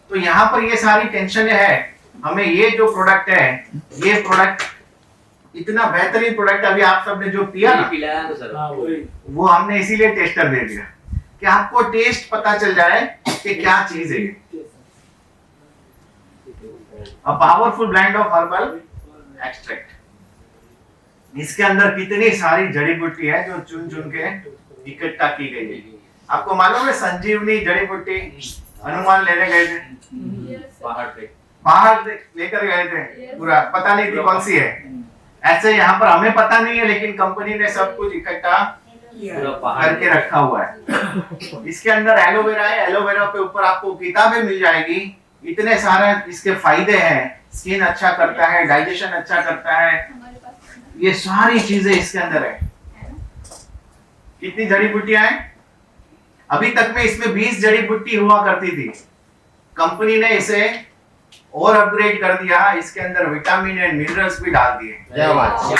Speaker 2: तो यहाँ पर ये सारी टेंशन है। हमें ये जो प्रोडक्ट है, ये प्रोडक्ट इतना बेहतरीन प्रोडक्ट, अभी आप सबने जो पिया ना,
Speaker 3: पिलाया तो सर
Speaker 2: वो हमने इसीलिए टेस्टर दे दिया कि आपको टेस्ट पता चल जाए कि क्या चीज है। A powerful blend of herbal extract, इसके अंदर कितनी सारी जड़ी बूटी है जो चुन चुन के इकट्ठा की गई है। आपको मालूम है संजीवनी जड़ी बूटी हनुमान लेने गए थे, पहाड़ लेकर गए थे, पूरा पता नहीं थी कौन सी है। ऐसे यहाँ पर हमें पता नहीं है, लेकिन कंपनी ने सब कुछ इकट्ठा
Speaker 3: पूरा पहाड़
Speaker 2: करके रखा हुआ है। इसके अंदर एलोवेरा है, एलोवेरा पे ऊपर आपको किताबें मिल जाएगी, इतने सारे इसके फायदे हैं। स्किन अच्छा करता है, डाइजेशन अच्छा करता है, ये सारी चीजें इसके अंदर है। कितनी जड़ी बूटियां हैं? अभी तक में इसमें 20 जड़ी बूटी हुआ करती थी, कंपनी ने इसे और अपग्रेड कर दिया, इसके अंदर विटामिन एंड मिनरल्स भी डाल दिए। जय माता।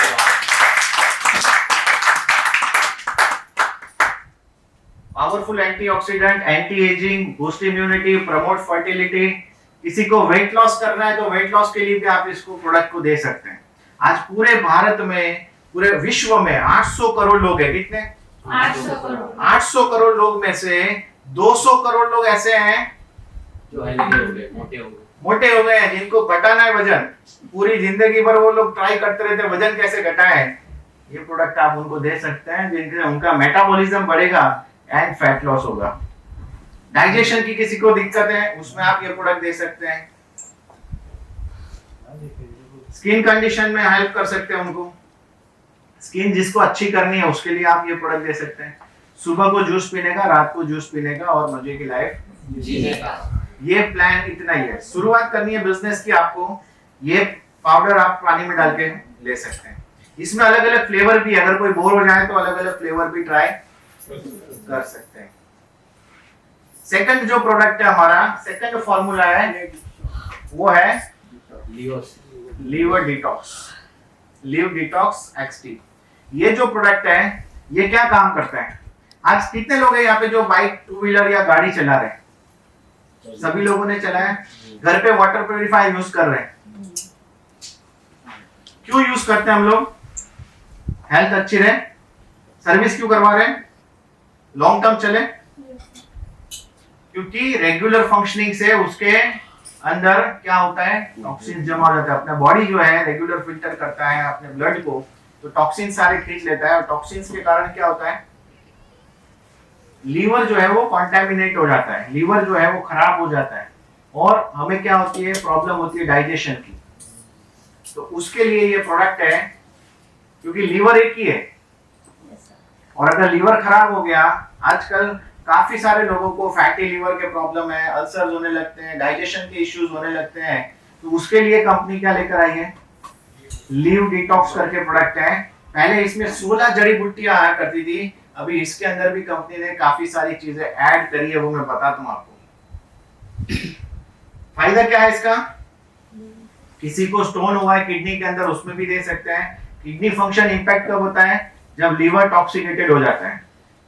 Speaker 2: Powerful antioxidant, anti ageing, boost immunity, promote fertility. किसी को वेट लॉस करना है तो वेट लॉस के लिए भी आप इसको प्रोडक्ट को दे सकते हैं। आज पूरे भारत में, पूरे विश्व में 800 करोड़ लोग हैं। कितने? 800 करोड़ लोग में से 200 करोड़ लोग ऐसे हैं
Speaker 3: जो हेल्दी हो गए,
Speaker 2: मोटे हो गए हैं, जिनको घटाना है वजन। पूरी जिंदगी भर वो लोग ट्राई करते रहते हैं वजन कैसे घटाएं। ये प्रोडक्ट आप उनको दे सकते हैं जिनसे उनका मेटाबॉलिज्म बढ़ेगा एंड फैट लॉस होगा। डाइजेशन की किसी को दिक्कत है, उसमें आप ये प्रोडक्ट दे सकते हैं। स्किन कंडीशन में हेल्प कर सकते हैं उनको। स्किन जिसको अच्छी करनी है उसके लिए आप ये प्रोडक्ट दे सकते हैं। सुबह को जूस पीने का, रात को जूस पीने का और मजे की लाइफ
Speaker 3: जीने का।
Speaker 2: ये प्लान इतना ही है। शुरुआत करनी है बिजनेस की आपको, ये पाउडर आप पानी में डाल के ले सकते हैं। इसमें अलग अलग फ्लेवर भी है, अगर कोई बोर हो जाए तो अलग अलग फ्लेवर भी ट्राई कर सकते हैं। सेकंड जो प्रोडक्ट है हमारा, सेकंड फॉर्मूला है, वो है liver detox, liv detox XT. ये जो प्रोडक्ट है ये क्या काम करता है? आज कितने लोग हैं यहाँ पे जो बाइक, टू व्हीलर या गाड़ी चला रहे हैं? सभी लोगों ने चलाया। घर पे वाटर प्यूरिफायर यूज कर रहे हैं। क्यों यूज करते हैं हम लोग? हेल्थ अच्छी रहे, सर्विस क्यों करवा रहे हैं? लॉन्ग टर्म चले, क्योंकि रेगुलर फंक्शनिंग से उसके अंदर क्या होता है, टॉक्सिन जमा हो जाता है। अपना बॉडी जो है रेगुलर फिल्टर करता है अपने ब्लड को, तो टॉक्सिन सारे खींच लेता है और टॉक्सिन्स के कारण क्या होता है, लीवर जो है वो कॉन्टेमिनेट हो जाता है, लीवर जो है वो खराब हो जाता है और हमें क्या होती है, प्रॉब्लम होती है डाइजेशन की। तो उसके लिए ये प्रोडक्ट है, क्योंकि लीवर एक ही है और अगर लीवर खराब हो गया, आजकल काफी सारे लोगों को फैटी लीवर के प्रॉब्लम है, अल्सर्स होने लगते हैं, डाइजेशन के इश्यूज होने लगते हैं। तो उसके लिए कंपनी क्या लेकर आई है, लिव डिटॉक्स करके प्रोडक्ट है। पहले इसमें 16 जड़ी बूटियां आया करती थी, अभी इसके अंदर भी कंपनी ने काफी सारी चीजें ऐड करी है, वो मैं बताता हूं आपको। फायदा क्या है इसका? किसी को स्टोन हुआ है किडनी के अंदर, उसमें भी दे सकते हैं। किडनी फंक्शन इंपैक्ट कब होता है, जब लीवर टॉक्सिकेटेड हो जाता है,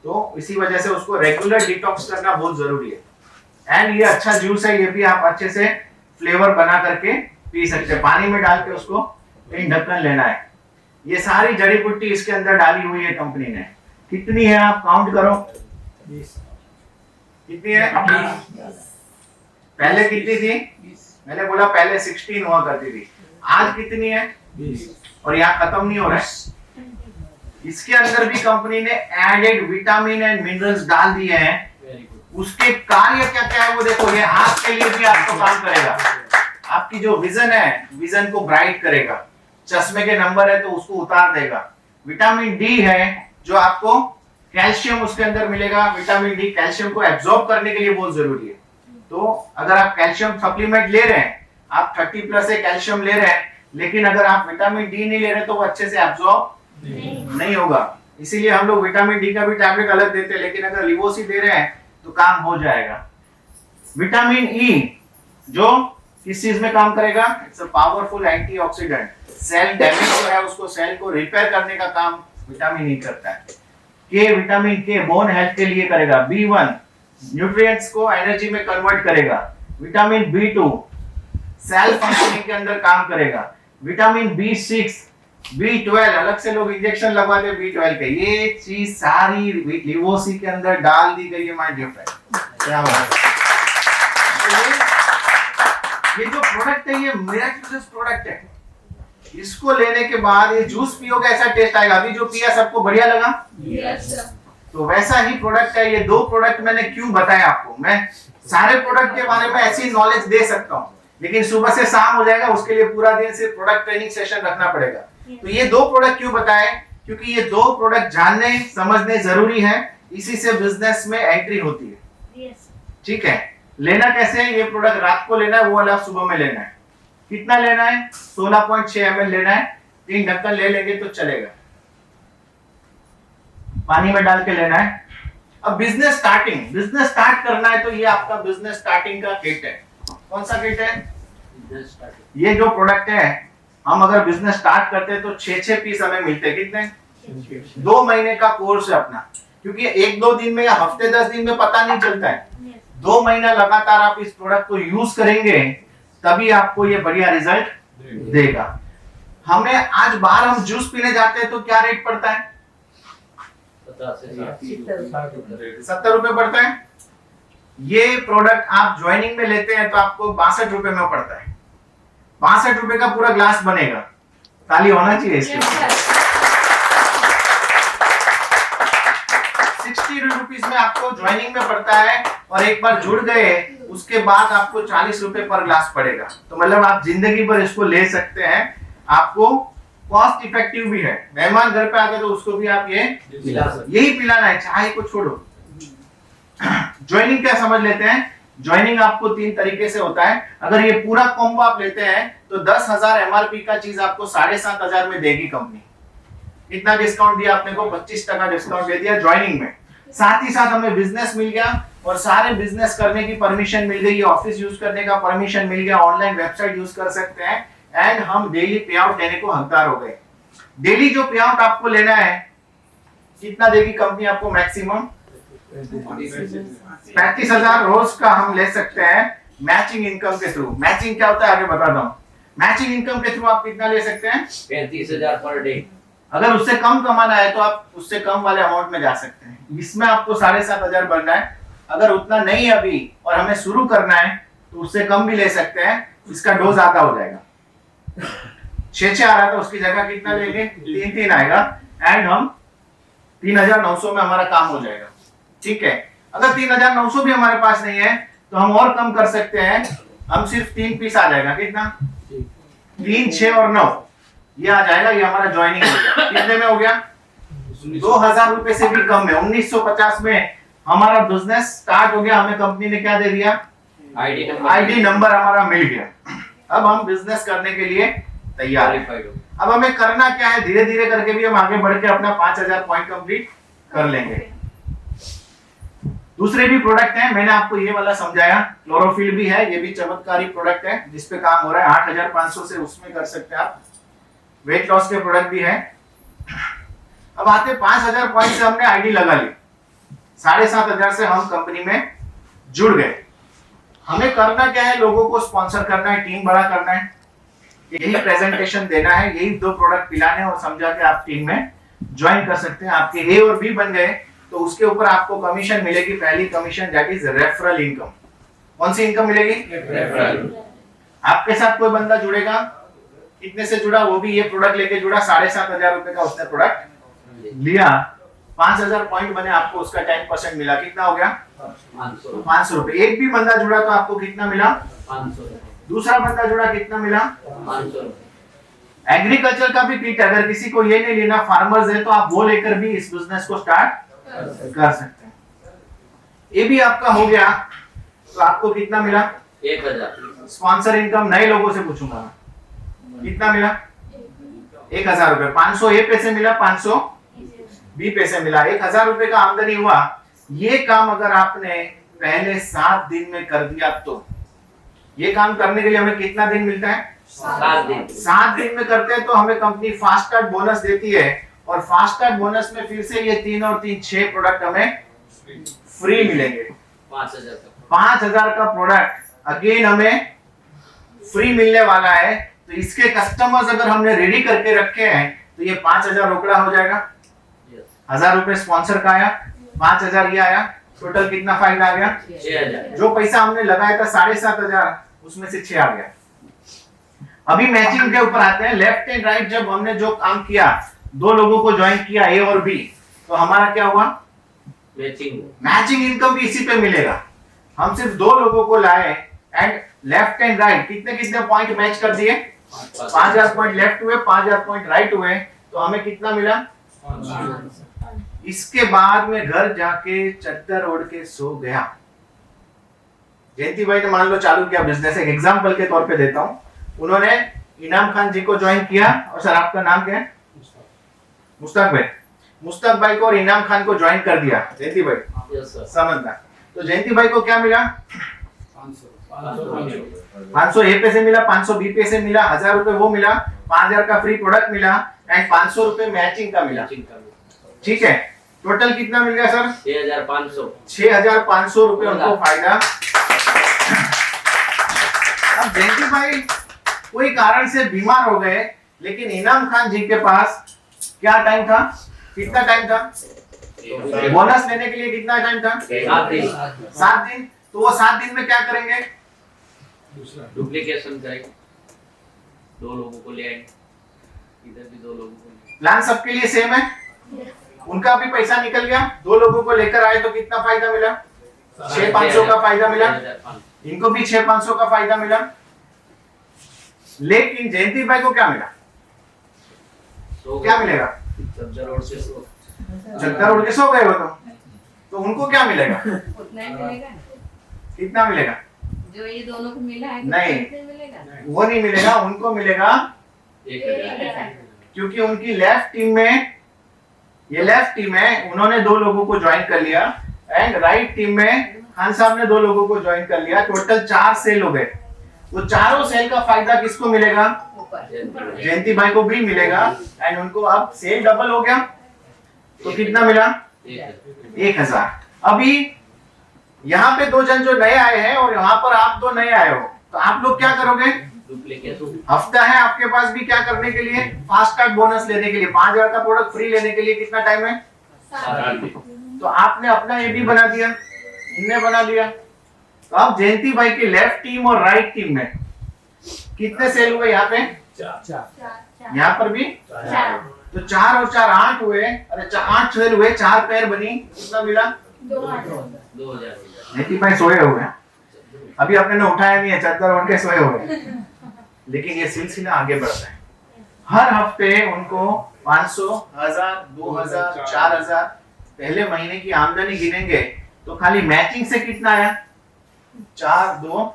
Speaker 2: तो इसी वजह से उसको रेगुलर डिटॉक्स करना बहुत जरूरी है। एंड ये अच्छा जूस है, ये भी आप अच्छे से फ्लेवर बना करके पी सकते हैं। पानी में डाल के उसको कहीं ढक्कन लेना है। ये सारी जड़ी बूटी इसके अंदर डाली हुई है कंपनी ने। कितनी है आप काउंट करो, कितनी है? पहले कितनी थी? मैंने बोला पहले 16 हुआ करती थी, आज कितनी है? 20। और यहाँ खत्म नहीं हो रहा है, इसके अंदर भी कंपनी ने एडेड विटामिन एंड मिनरल्स डाल दिए हैं। उसके कार्य क्या क्या है वो देखो। ये आंख के लिए भी आपको काम करेगा, आपकी जो विजन है, विजन को ब्राइट करेगा। चश्मे के नंबर है तो उसको उतार देगा। विटामिन डी है जो आपको कैल्शियम उसके अंदर मिलेगा। विटामिन डी कैल्शियम को एब्जॉर्ब करने के लिए बहुत जरूरी है। तो अगर आप कैल्शियम सप्लीमेंट ले रहे हैं, आप 30+ से कैल्शियम ले रहे हैं, लेकिन अगर आप विटामिन डी नहीं ले रहे तो वो अच्छे से एब्जॉर्ब नहीं होगा। इसीलिए हम लोग विटामिन डी का भी टैबलेट अलग देते हैं, लेकिन अगर लिवोसी दे रहे हैं तो काम हो जाएगा। विटामिन ई जो किस चीज में काम करेगा, it's a powerful antioxidant. Cell damage जो है उसको, सेल को रिपेयर करने का काम विटामिन ई करता है। के विटामिन के बोन हेल्थ के लिए करेगा। B1 न्यूट्रिएंट्स को एनर्जी में कन्वर्ट करेगा। विटामिन B2 सेल फंक्शनिंग के अंदर काम करेगा। विटामिन B6, B12 अलग से लोग इंजेक्शन लगवाते हैं B12 के, ये चीज सारी लिवोसी के अंदर डाल दी गई है माय डियर फ्रेंड। क्या बात है। ये जो प्रोडक्ट है ये मिरेक्युलस प्रोडक्ट है। इसको लेने के बाद ये जूस पियोगे ऐसा टेस्ट आएगा। अभी जो पिया सबको बढ़िया लगा? Yes sir. तो वैसा ही प्रोडक्ट है। ये 2 प्रोडक्ट मैंने क्यों बताया आपको, मैं सारे प्रोडक्ट के बारे में ऐसी नॉलेज दे सकता हूँ, लेकिन सुबह से शाम हो जाएगा, उसके लिए पूरा दिन सिर्फ प्रोडक्ट ट्रेनिंग सेशन रखना पड़ेगा। तो ये 2 प्रोडक्ट क्यों बताए, क्योंकि ये दो प्रोडक्ट जानने समझने जरूरी है, इसी से बिजनेस में एंट्री होती है।
Speaker 5: यस
Speaker 2: ठीक है, लेना कैसे है? ये प्रोडक्ट रात को लेना है, वो वाला सुबह में लेना है। कितना लेना है? 16.6 ml लेना है। 3 ढक्कन ले लेंगे तो चलेगा, पानी में डाल के लेना है। अब बिजनेस स्टार्ट करना है, तो ये आपका बिजनेस स्टार्टिंग का किट है। कौन सा किट है? ये जो प्रोडक्ट है, हम अगर बिजनेस स्टार्ट करते हैं तो 6 पीस हमें मिलते हैं। कितने? 2 महीने का कोर्स है अपना, क्योंकि 1-2 दिन में या हफ्ते 10 दिन में पता नहीं चलता है। 2 महीना लगातार आप इस प्रोडक्ट को यूज करेंगे, तभी आपको ये बढ़िया रिजल्ट देगा। हमें आज बाहर हम जूस पीने जाते हैं तो क्या रेट पड़ता है? 70 रुपए पड़ता है। ये प्रोडक्ट आप ज्वाइनिंग में लेते हैं तो आपको 62 रुपए में पड़ता है। 62 रुपए का पूरा ग्लास बनेगा। ताली होना चाहिए इसके। 60 रुपीज में आपको ज्वाइनिंग में पड़ता है, और एक बार जुड़ गए उसके बाद आपको 40 रुपए पर ग्लास पड़ेगा। तो मतलब आप जिंदगी भर इसको ले सकते हैं। आपको कॉस्ट इफेक्टिव भी है। मेहमान घर पे आते तो उसको भी आप यही पिलाना है, चाय को छोड़ो। ज्वाइनिंग क्या समझ लेते हैं? ज्वाइनिंग आपको 3 तरीके से होता है। अगर ये पूरा कॉम्बो आप लेते हैं तो 10,000 एमआरपी का चीज आपको 7,500 में देगी कंपनी। कितना डिस्काउंट दिया आपने को? 25% डिस्काउंट दे दिया ज्वाइनिंग में। साथ ही साथ हमें बिजनेस मिल गया, और सारे बिजनेस करने की परमिशन मिल गई, ऑफिस यूज करने का परमिशन मिल गया, ऑनलाइन वेबसाइट यूज कर सकते हैं, एंड हम डेली पे आउट लेने को हकदार हो गए। डेली जो पे आउट आपको लेना है, कितना देगी कंपनी आपको? मैक्सिमम 35,000 रोज का हम ले सकते हैं मैचिंग इनकम के थ्रू। मैचिंग क्या होता है आगे बताता हूँ। मैचिंग इनकम के थ्रू आप कितना ले सकते हैं?
Speaker 3: 35,000 पर डे।
Speaker 2: अगर उससे कम कमाना है तो आप उससे कम वाले अमाउंट में जा सकते हैं। इसमें आपको 7,500 बनना है। अगर उतना नहीं अभी और हमें शुरू करना है तो उससे कम भी ले सकते हैं, इसका डोज ज्यादा हो जाएगा। 6 आ रहा था, उसकी जगह कितना लेंगे? 3 आएगा, एंड हम 3,900 में हमारा काम हो जाएगा। ठीक है, अगर 3,900 भी हमारे पास नहीं है तो हम और कम कर सकते हैं। हम सिर्फ 3 पीस आ जाएगा। कितना? 3, 6 और 9 ये आ जाएगा। ये हमारा ज्वाइनिंग हो गया। कितने में हो गया? 2,000 रुपए से भी कम में 1950 में हमारा बिजनेस स्टार्ट हो गया। हमें कंपनी ने क्या दे दिया? आईडी नंबर हमारा मिल गया। अब हम बिजनेस करने के लिए तैयार हैं। अब हमें करना क्या है? धीरे धीरे करके भी हम आगे बढ़ के अपना 5,000 पॉइंट कंप्लीट कर लेंगे। दूसरे भी प्रोडक्ट हैं, मैंने आपको ये वाला समझाया। क्लोरोफिल भी है, ये भी चमत्कारी प्रोडक्ट है जिसपे काम हो रहा है। 8,500 से उसमें कर सकते हैं आप। वेट लॉस के प्रोडक्ट भी है। अब आते 5,000 पॉइंट से हमने आईडी लगा ली, 7,500 से हम कंपनी में जुड़ गए। हमें करना क्या है? लोगों को स्पॉन्सर करना है, टीम बड़ा करना है, यही प्रेजेंटेशन देना है, यही 2 प्रोडक्ट पिलाने और समझा के आप टीम में ज्वाइन कर सकते हैं। आपके ए और बी बन गए तो उसके ऊपर आपको कमीशन मिलेगी। पहली commission that is referral income. कौन सी इनकम मिलेगी? रेफरल। आपके साथ कोई बंदा जुड़ेगा, कितने से जुड़ा? वो भी ये प्रोडक्ट लेके जुड़ा, 7,500 रुपए का उसने प्रोडक्ट लिया, 5,000 पॉइंट बने, आपको उसका 10% मिला। कितना हो गया? 500 रुपए। एक भी बंदा जुड़ा तो आपको कितना मिला? 500। दूसरा बंदा जुड़ा, कितना मिला? 500। एग्रीकल्चर का भी किट, अगर किसी को ये नहीं लेना, फार्मर्स है, तो आप वो लेकर भी इस बिजनेस को स्टार्ट कर सकते हैं। ये भी आपका हो गया तो आपको कितना मिला?
Speaker 3: 1,000।
Speaker 2: स्पॉन्सर इनकम नए लोगों से पूछूंगा, कितना मिला? 1,000 रुपए। 500 ए पैसे मिला, 500 बी पैसे मिला, 1,000 रुपए का आमदनी हुआ। ये काम अगर आपने पहले 7 दिन में कर दिया तो ये काम करने के लिए हमें कितना दिन मिलता है?
Speaker 3: 7 दिन।
Speaker 2: 7 दिन में करते हैं तो हमें कंपनी फास्ट स्टार्ट बोनस देती है, और फास्ट स्टार्ट बोनस में फिर से ये 3 और 3 6 प्रोडक्ट हमें फ्री मिलेंगे। 5,000 का प्रोडक्ट अगेन हमें फ्री मिलने वाला है। तो इसके कस्टमर्स अगर हमने रेडी करके रखे हैं तो ये 5,000 रोकड़ा हो जाएगा। 1,000 रुपए स्पॉन्सर का आया, 5,000 ये आया, टोटल कितना फायदा आ गया?
Speaker 3: 6,000।
Speaker 2: जो पैसा हमने लगाया था 7,500, उसमें से 6 आ गया। अभी मैचिंग के ऊपर आते हैं। लेफ्ट एंड राइट जब हमने जो काम किया, 2 लोगों को ज्वाइन किया, ए और बी, तो हमारा क्या हुआ? मैचिंग इनकम भी इसी पे मिलेगा। हम सिर्फ 2 लोगों को लाए, एंड लेफ्ट एंड राइट कितने कितने पॉइंट मैच कर दिए? 5,000 पॉइंट लेफ्ट हुए, 5,000 पॉइंट राइट हुए, तो हमें कितना मिला? इसके बाद में घर जाके चद्दर ओढ़ के सो गया। जयंती भाई ने मान लो चालू किया बिजनेस, एक एग्जांपल के तौर पे देता हूं। उन्होंने इनाम खान जी को ज्वाइन किया, और सर आपका नाम क्या है? मुश्ताक भाई। मुश्ताक भाई को और इनाम खान को ज्वाइन कर दिया जयंती भाई,
Speaker 3: यस सर।
Speaker 2: समझना। तो जयंती भाई को क्या मिला? 500 ए पे से मिला, 500 बी पे से मिला, 1000 रुपए वो मिला, 5000 का फ्री प्रोडक्ट मिला, एंड 500 रुपए मैचिंग का मिला। ठीक है, टोटल कितना मिल गया सर?
Speaker 3: 6500।
Speaker 2: 6500 रुपए उनको फायदा। अब जयंती भाई कोई कारण से बीमार हो गए, लेकिन इनाम खान जी के पास क्या टाइम था? कितना टाइम था? बोनस लेने के लिए कितना टाइम था? 7 दिन। तो वो 7 दिन में क्या करेंगे?
Speaker 3: डुप्लीकेशन करेंगे, 2 लोगों को ले आएंगे, इधर भी 2 लोगों को ले।
Speaker 2: प्लान सबके लिए सेम है। उनका भी पैसा निकल गया, 2 लोगों को लेकर आए तो कितना फायदा मिला? 6500 का फायदा मिला। इनको भी 6500 का फायदा मिला। लेकिन जयंती भाई को क्या मिला? क्या मिलेगा?
Speaker 3: चद्दर ओढ़ के सो।
Speaker 2: चद्दर ओढ़ के सो गए हो तो उनको क्या मिलेगा?
Speaker 6: उतना ही मिलेगा
Speaker 2: कितना मिलेगा?
Speaker 6: जो ये दोनों को मिला है।
Speaker 2: नहीं।
Speaker 6: कितने मिलेगा?
Speaker 2: वो नहीं मिलेगा, उनको मिलेगा
Speaker 3: 1000।
Speaker 2: क्योंकि उनकी लेफ्ट टीम में, ये लेफ्ट टीम है, उन्होंने 2 लोगों को ज्वाइन कर लिया, एंड राइट टीम में खान साहब ने 2 लोगों को ज्वाइन कर लिया। टोटल 4 सेल हो गए। वो चारों सेल का फायदा किसको मिलेगा? जयंती भाई को भी मिलेगा, एंड उनको अब सेल डबल हो गया। तो कितना मिला? 1000। अभी यहाँ पे 2 जन जो नए आए हैं और यहाँ पर आप 2 नए आए हो, तो आप लोग क्या करोगे?
Speaker 3: डुप्लीकेशन।
Speaker 2: हफ्ता है आपके पास भी क्या करने के लिए? फास्ट कार्ड बोनस लेने के लिए। 5000 का प्रोडक्ट फ्री लेने के लिए कितना टाइम है?
Speaker 3: 7 दिन।
Speaker 2: तो आपने अपना ये भी बना दिया, इनने बना दिया। तो अब जयंती भाई की लेफ्ट टीम और राइट टीम में कितने सेल हुए? यहाँ पे
Speaker 5: 4
Speaker 2: यहाँ पर भी
Speaker 5: 4
Speaker 2: तो 4 और 4 8 हुए। अरे 8 सेल हुए, 4 पेयर बनी, कितना मिला?
Speaker 3: 2000।
Speaker 2: जयंती भाई सोए हुए हैं, अभी आपने उठाया नहीं है, चद्दर ओढ़ के सोए हुए। लेकिन ये सिलसिला आगे बढ़ता है। हर हफ्ते उनको 500, 1000, 2000, 4000, पहले महीने की आमदनी गिनेंगे तो खाली मैचिंग से कितना आया? 4, 2,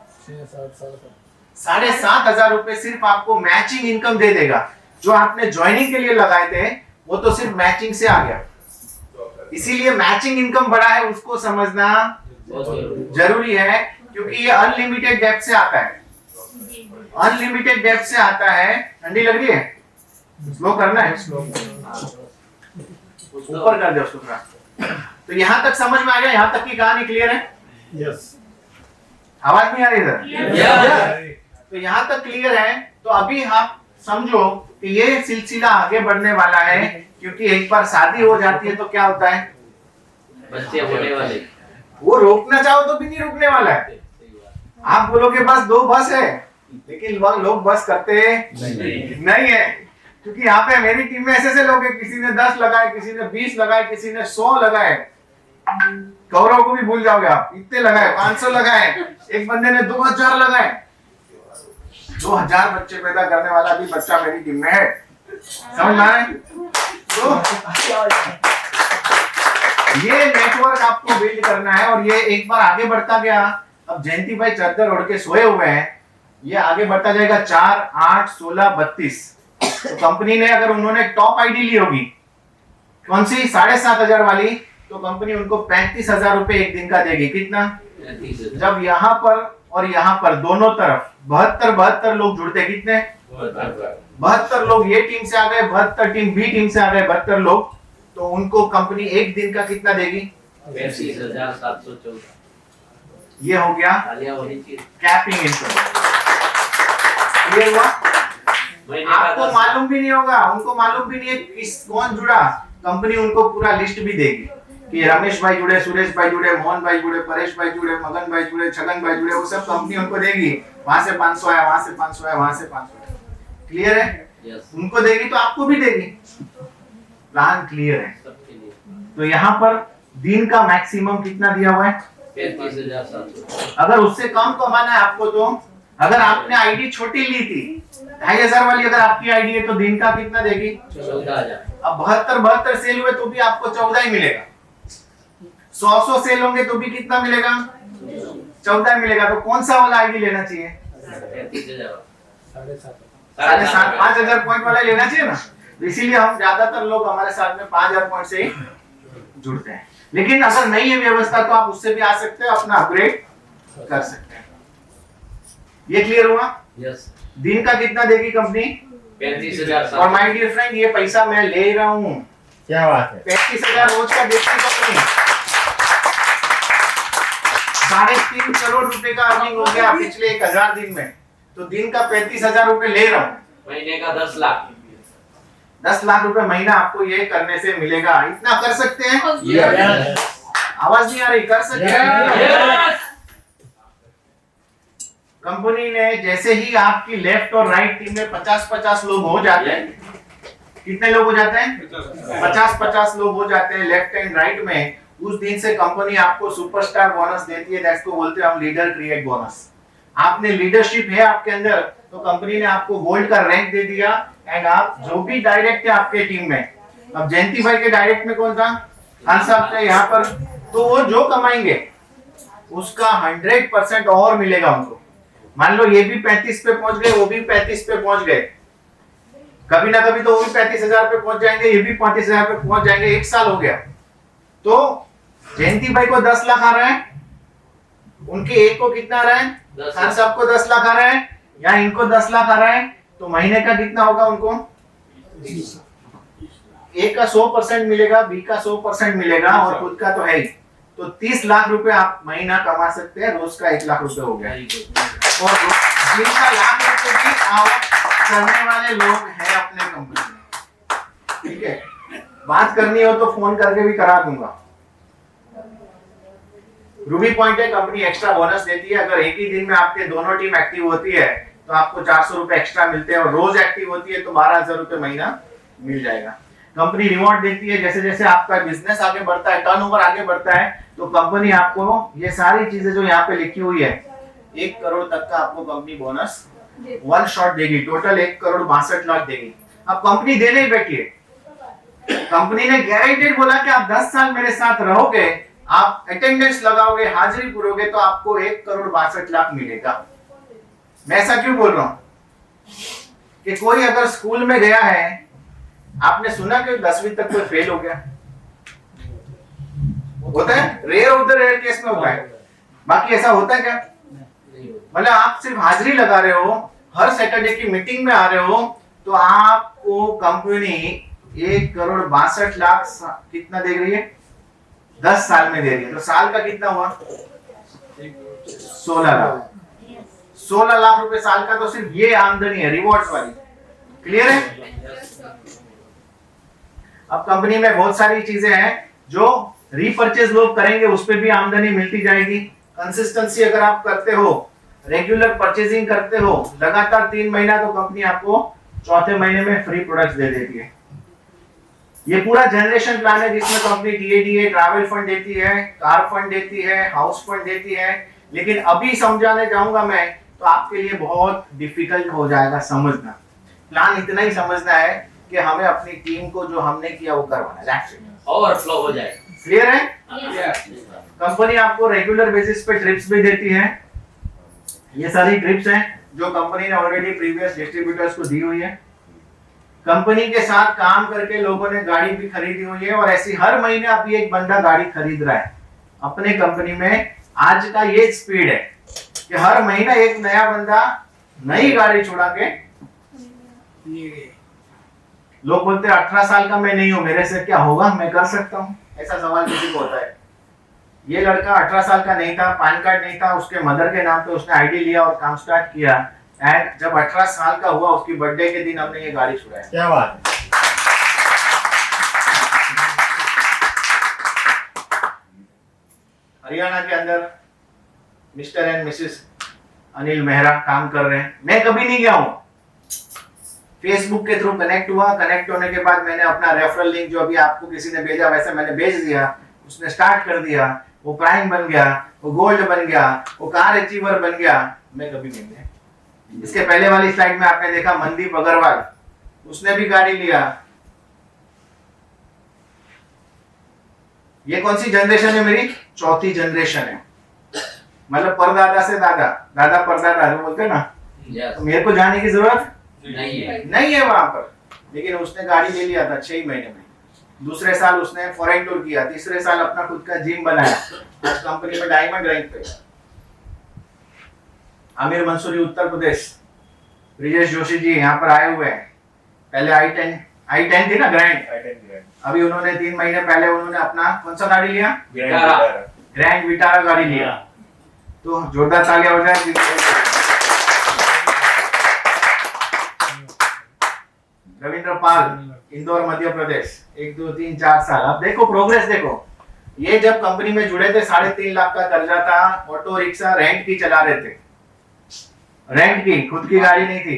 Speaker 2: 7,500 रुपए सिर्फ आपको मैचिंग इनकम दे देगा। जो आपने ज्वाइनिंग के लिए लगाए थे वो तो सिर्फ मैचिंग से आ गया। इसीलिए मैचिंग इनकम बड़ा है, उसको समझना जरूरी है, क्योंकि ये अनलिमिटेड डेप्थ से आता है। अनलिमिटेड डेप्थ से आता है। ठंडी लग रही है? स्लो करना है, ऊपर कर दो उसको थोड़ा। तो यहाँ तक समझ में आ गया? यहाँ तक की कहानी क्लियर है?
Speaker 7: यस।
Speaker 2: आवाज नहीं आ रही इधर? तो यहाँ तक क्लियर है। तो अभी आप समझो कि ये सिलसिला आगे बढ़ने वाला है, क्योंकि एक बार शादी हो जाती है तो क्या होता है?
Speaker 3: बच्चे होने वाले।
Speaker 2: वो रोकना चाहो तो भी नहीं रुकने वाला है। आप बोलोगे बस 2 बस है, लेकिन वह लोग बस करते नहीं है। क्योंकि यहाँ पे मेरी टीम में ऐसे लोग हैं, किसी ने 10 लगाए, किसी ने 20 लगाए, किसी ने 100 लगाए। कौरव को भी भूल जाओगे आप, इतने लगाए, 500 लगाए, एक बंदे ने 2000 लगाए। 2000 बच्चे पैदा करने वाला भी बच्चा मेरी टीम में है। समझ में आए? तो ये नेटवर्क आपको बिल्ड करना है, और ये एक बार आगे बढ़ता गया। अब जयंती भाई चद्दर ओढ़ के सोए हुए हैं, ये आगे बढ़ता जाएगा 4, 8, 16, 32। तो कंपनी ने, अगर उन्होंने टॉप आईडी ली होगी, कौन सी? 7500 वाली, तो कंपनी उनको 35,000 रुपए एक दिन का देगी। कितना? जब यहाँ पर और यहाँ पर दोनों तरफ 72 लोग जुड़ते, कितने? 72 लोग ये टीम से आ गए, 72 टीम बी टीम से आ गए, 72 लोग, तो उनको कंपनी एक दिन का कितना देगी?
Speaker 3: 35,714।
Speaker 2: ये हो गया कैपिंग इनकम। क्लियर हुआ? आपको मालूम भी नहीं होगा, उनको मालूम भी नहीं है किस कौन जुड़ा। कंपनी उनको पूरा लिस्ट भी देगी कि रमेश भाई जुड़े, सुरेश भाई जुड़े, मोहन भाई जुड़े, परेश भाई जुड़े, मगन भाई जुड़े, छगन भाई जुड़े, वो सब कंपनी उनको देगी। वहां से 500 आया, वहां से 500 आया, वहां से 500 आया। क्लियर है? उनको देगी तो आपको भी देगी। प्लान क्लियर है? तो यहाँ पर दिन का मैक्सिमम कितना दिया हुआ है?
Speaker 3: 35,700।
Speaker 2: अगर उससे कम कमाना है आपको तो अगर आपने आईडी छोटी ली थी 2500 वाली, अगर आपकी आईडी है तो दिन का कितना देगी?
Speaker 3: 14,000।
Speaker 2: अब 72 सेल हुए तो भी आपको 14 ही मिलेगा। 100 सेल होंगे तो भी कितना मिलेगा? 14 मिलेगा। तो कौन सा वाला आईडी लेना चाहिए?
Speaker 3: 33,000।
Speaker 2: 7.5 5,000 पॉइंट वाला लेना चाहिए ना। तो इसीलिए हम ज्यादातर लोग हमारे साथ में 5,000 पॉइंट से ही जुड़ते हैं। लेकिन अगर नहीं है व्यवस्था तो आप उससे भी आ सकते हैं, अपना अपग्रेड कर सकते हैं। ये क्लियर हुआ?
Speaker 3: यस।
Speaker 2: दिन का कितना देगी कंपनी?
Speaker 3: 35,000।
Speaker 2: और माय डियर फ्रेंड, ये पैसा मैं ले रहा हूँ,
Speaker 7: क्या बात है।
Speaker 2: 35,000 रोज का देती कंपनी। 3.5 करोड़ रुपए का अर्निंग हो गया पिछले 1000 दिन में। तो दिन का 35,000 रुपए ले रहा हूँ,
Speaker 3: महीने का 10 लाख।
Speaker 2: 10 लाख रुपए महीना आपको ये करने से मिलेगा। इतना कर सकते हैं?
Speaker 7: Yes.
Speaker 2: आवाज नहीं आ रही? कर सकते हैं?
Speaker 3: Yes.
Speaker 2: कंपनी ने जैसे ही आपकी लेफ्ट और राइट टीम में 50-50 लोग हो जाते हैं, कितने लोग हो जाते हैं? 50-50 लोग हो जाते हैं लेफ्ट एंड राइट में, उस दिन से कंपनी आपको सुपरस्टार बोनस देती है। दैट्स को बोलते हैं हम लीडर क्रिएट बोनस। आपने लीडरशिप है आपके अंदर तो कंपनी ने आपको गोल्ड का रैंक दे दिया। एंड आप जो भी डायरेक्ट है आपके टीम में, अब जयंती भाई के डायरेक्ट में कौन था? खान साहब थे यहाँ पर। तो वो जो कमाएंगे उसका 100% और मिलेगा उनको। मान लो ये भी 35 पे पहुंच गए, वो भी 35 पे पहुंच गए, कभी ना कभी तो वो भी 35,000 पे पहुंच जाएंगे, ये भी 35,000 पे पहुंच जाएंगे। 1 साल हो गया तो जयंती भाई को 10 लाख आ रहा है, उनके एक को कितना आ रहा है?
Speaker 3: 10
Speaker 2: खान साहब को 10 लाख आ रहा है, या इनको 10 लाख आ रहा है। तो महीने का कितना होगा उनको? ए का 100% मिलेगा, बी का 100% मिलेगा और खुद का तो है ही। तो 30 लाख रुपए आप महीना कमा सकते हैं। रोज का 1 लाख रुपए हो गया। और जिनका लाख रुपए भी आवक करने वाले लोग हैं अपने कंपनी में, ठीक है? बात करनी हो तो फोन करके भी करा दूंगा। रूबी पॉइंट है, कंपनी एक्स्ट्रा बोनस देती है। अगर एक ही दिन में आपके दोनों टीम एक्टिव होती है तो आपको 400 रुपए एक्स्ट्रा मिलते हैं, और रोज एक्टिव होती है तो 12,000 रुपए महीना मिल जाएगा। कंपनी रिवॉर्ड देती है, जैसे जैसे आपका बिजनेस आगे बढ़ता है, टर्नओवर आगे बढ़ता है, तो कंपनी आपको ये सारी चीजें जो यहाँ पे लिखी हुई है, 1 करोड़ तक का आपको कंपनी बोनस वन शॉट देगी। टोटल 1 करोड़ 62 लाख देगी। अब कंपनी देने ही बैठी है। कंपनी ने गारंटेड बोला कि आप 10 साल मेरे साथ रहोगे, आप अटेंडेंस लगाओगे, हाजिरी पूरोगे तो आपको 1 करोड़ 62 लाख मिलेगा। मैं ऐसा क्यों बोल रहा हूं कि कोई अगर स्कूल में गया है, आपने सुना कि 10वीं तक कोई फेल हो गया? होता है, rare of the rare case में होता है। बाकी ऐसा होता है क्या? मतलब आप सिर्फ हाजिरी लगा रहे हो, हर सैटरडे की मीटिंग में आ रहे हो, तो आपको कंपनी 1 करोड़ 62 लाख कितना दे रही है? 10 साल में दे रही है। तो साल का कितना हुआ? 16 लाख। 16 लाख रुपए साल का तो सिर्फ ये आमदनी है रिवॉर्ड्स वाली। क्लियर है? अब कंपनी में बहुत सारी चीजें हैं जो रीपरचेज लोग करेंगे, उस पर भी आमदनी मिलती जाएगी। कंसिस्टेंसी अगर आप करते हो, रेगुलर परचेजिंग करते हो लगातार 3 महीना, तो कंपनी आपको चौथे महीने में फ्री प्रोडक्ट्स दे देती है। ये पूरा जनरेशन प्लान है जिसमें कंपनी डीएडीए ट्रैवल फंड देती है, कार फंड देती है, हाउस फंड देती है। लेकिन अभी समझाने जाऊंगा मैं तो आपके लिए बहुत डिफिकल्ट हो जाएगा समझना। प्लान इतना ही समझना है कि हमें अपनी टीम को जो हमने किया वो करवाना है,
Speaker 3: ओवरफ्लो हो जाएगा।
Speaker 2: क्लियर है? कंपनी आपको रेगुलर बेसिस पे ट्रिप्स भी देती है। ये सारी ट्रिप्स हैं जो कंपनी ने ऑलरेडी प्रीवियस डिस्ट्रीब्यूटर्स को दी हुई है। कंपनी के साथ काम करके लोगों ने गाड़ी भी खरीदी हुई है, और ऐसी हर महीने अभी एक बंदा गाड़ी खरीद रहा है अपने कंपनी में। आज का ये स्पीड है कि हर महीना एक नया बंदा नई गाड़ी छुड़ा के, लोग बोलते हैं 18 साल का मैं नहीं हूं, मेरे से क्या होगा, मैं कर सकता हूं, ऐसा सवाल किसी को होता है। ये लड़का 18 साल का नहीं था, पैन कार्ड नहीं था, उसके मदर के नाम पे उसने आईडी लिया और काम स्टार्ट किया। एंड जब 18 साल का हुआ, उसकी बर्थडे के दिन हमने ये गाड़ी छुड़ाया।
Speaker 7: क्या बात है।
Speaker 2: हरियाणा के अंदर mister and Mrs Anil Mehra काम कर रहे हैं। मैं कभी नहीं गया हूं, फेसबुक के थ्रू कनेक्ट हुआ। कनेक्ट होने के बाद मैंने अपना रेफरल लिंक जो अभी आपको किसी ने भेजा वैसे मैंने भेज दिया, उसने स्टार्ट कर दिया, वो प्राइम बन गया, वो गोल्ड बन गया, वो कार अचीवर बन गया। मैं कभी नहीं गया। इसके पहले वाली स्लाइड में आपने देखा मनदीप अग्रवाल, उसने भी गाड़ी लिया। ये कौन सी जनरेशन है मेरी? चौथी जनरेशन है, मतलब परदादा से दादा, दादा परदादा जो बोलते हैं ना।
Speaker 3: Yes.
Speaker 2: तो मेरे को जाने की जरूरत
Speaker 3: नहीं है।
Speaker 2: वहां पर, लेकिन उसने गाड़ी ले लिया था 6 महीने में। दूसरे साल उसने फॉरेन टूर किया, तीसरे साल अपना खुद का जिम बनाया, आज कंपनी में डायमंड रैंक पे। आमिर मंसूरी उत्तर प्रदेश, ब्रिजेश जोशी जी यहाँ पर आए हुए हैं। पहले i10 थी ना ग्रैंड, अभी उन्होंने 3 महीने पहले उन्होंने अपना कौन सा गाड़ी लिया? ग्रैंड विटारा गाड़ी लिया। तो जोरदार तालियां हो जाए। रविंद्र पाल, इंदौर मध्य प्रदेश, 1 2 3 4 साल। अब देखो प्रोग्रेस देखो, ये जब कंपनी में जुड़े थे 3.5 लाख का कर्जा था, ऑटो रिक्शा रेंट की चला रहे थे, रेंट की, खुद की गाड़ी नहीं थी,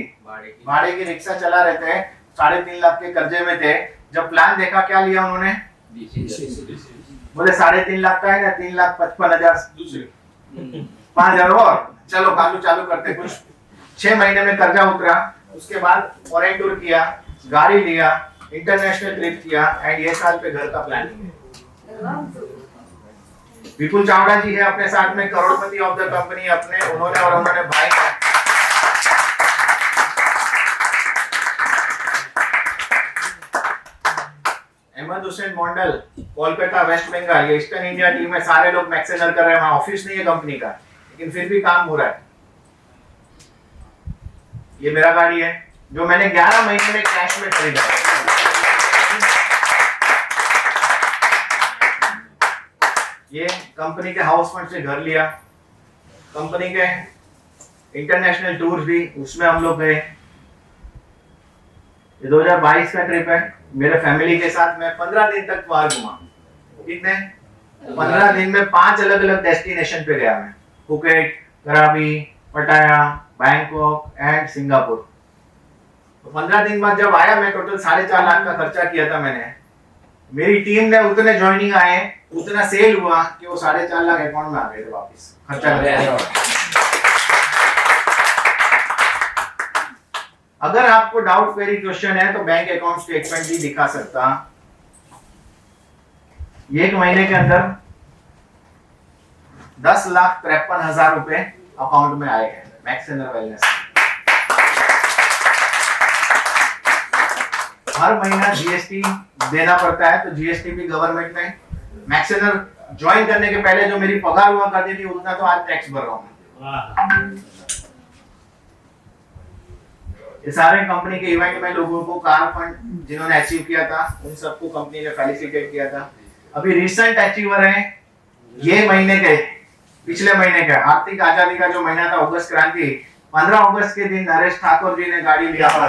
Speaker 2: भाड़े की रिक्शा चला रहे थे, 3.5 लाख के कर्जे में थे। जब प्लान देखा क्या लिया उन्होंने? बोले 3.5 लाख का है ना, 3,55,000 5,000 और चलो चालू करते। कुछ 6 महीने में कर्जा उतरा, उसके बाद फॉरेन टूर किया, गाड़ी लिया, इंटरनेशनल ट्रिप किया, एंड ये साल पे घर का प्लानिंग है। विपुल चावड़ा जी है अपने साथ में, करोड़पति ऑफ द कंपनी अपने, उन्होंने भाई अहमद हुसैन मंडल, कोलकाता वेस्ट बंगाल, ये ईस्टर्न इंडिया टीम में सारे लोग मैक्सेनर कर रहे हैं, वहां ऑफिस नहीं है कंपनी का, लेकिन फिर भी काम हो रहा है। ये मेरा गाड़ी है जो मैंने 11 महीने में कैश में खरीदा। ये कंपनी के हाउस फंड से घर लिया, कंपनी के इंटरनेशनल टूर भी उसमें हम लोग गए। ये 2022 का ट्रिप है, मेरे फैमिली के साथ मैं 15 दिन तक बाहर घुमा। कितने? 15 दिन में 5 अलग अलग डेस्टिनेशन पे गया मैं, फुकेट, कराबी, पटाया, बैंकॉक एंड सिंगापुर। तो 15 दिन बाद जब आया, मैं टोटल 4.5 लाख का खर्चा किया था मैंने। मेरी टीम ने उतने ज्वाइनिंग आए, उतना सेल हुआ कि वो 4.5 लाख अकाउंट में आ गए थे वापस खर्चा करके। अगर आपको डाउट क्वेरी क्वेश्चन है तो बैंक अकाउंट स्टेटमेंट भी दिखा सकता। ये 1 महीने के अंदर 10,53,000 रुपए अकाउंट में आए हैं मैक्सेनर वेलनेस। हर महीना जीएसटी देना पड़ता है, तो जीएसटी भी गवर्नमेंट ने, मैक्सेनर ज्वाइन करने के पहले जो मेरी पगार हुआ करती थी उतना तो आज टैक्स भर रहा हूं। ये सारे कंपनी के इवेंट में लोगों को कार फंड जिन्होंने अचीव किया था उन सबको कंपनी ने फेलिसिटेट किया था। अभी रिसेंट अचीवर है ये महीने के, पिछले महीने का आर्थिक आजादी का जो महीना था, अगस्त क्रांति, 15 अगस्त के दिन नरेश ठाकुर जी ने गाड़ी लिया था।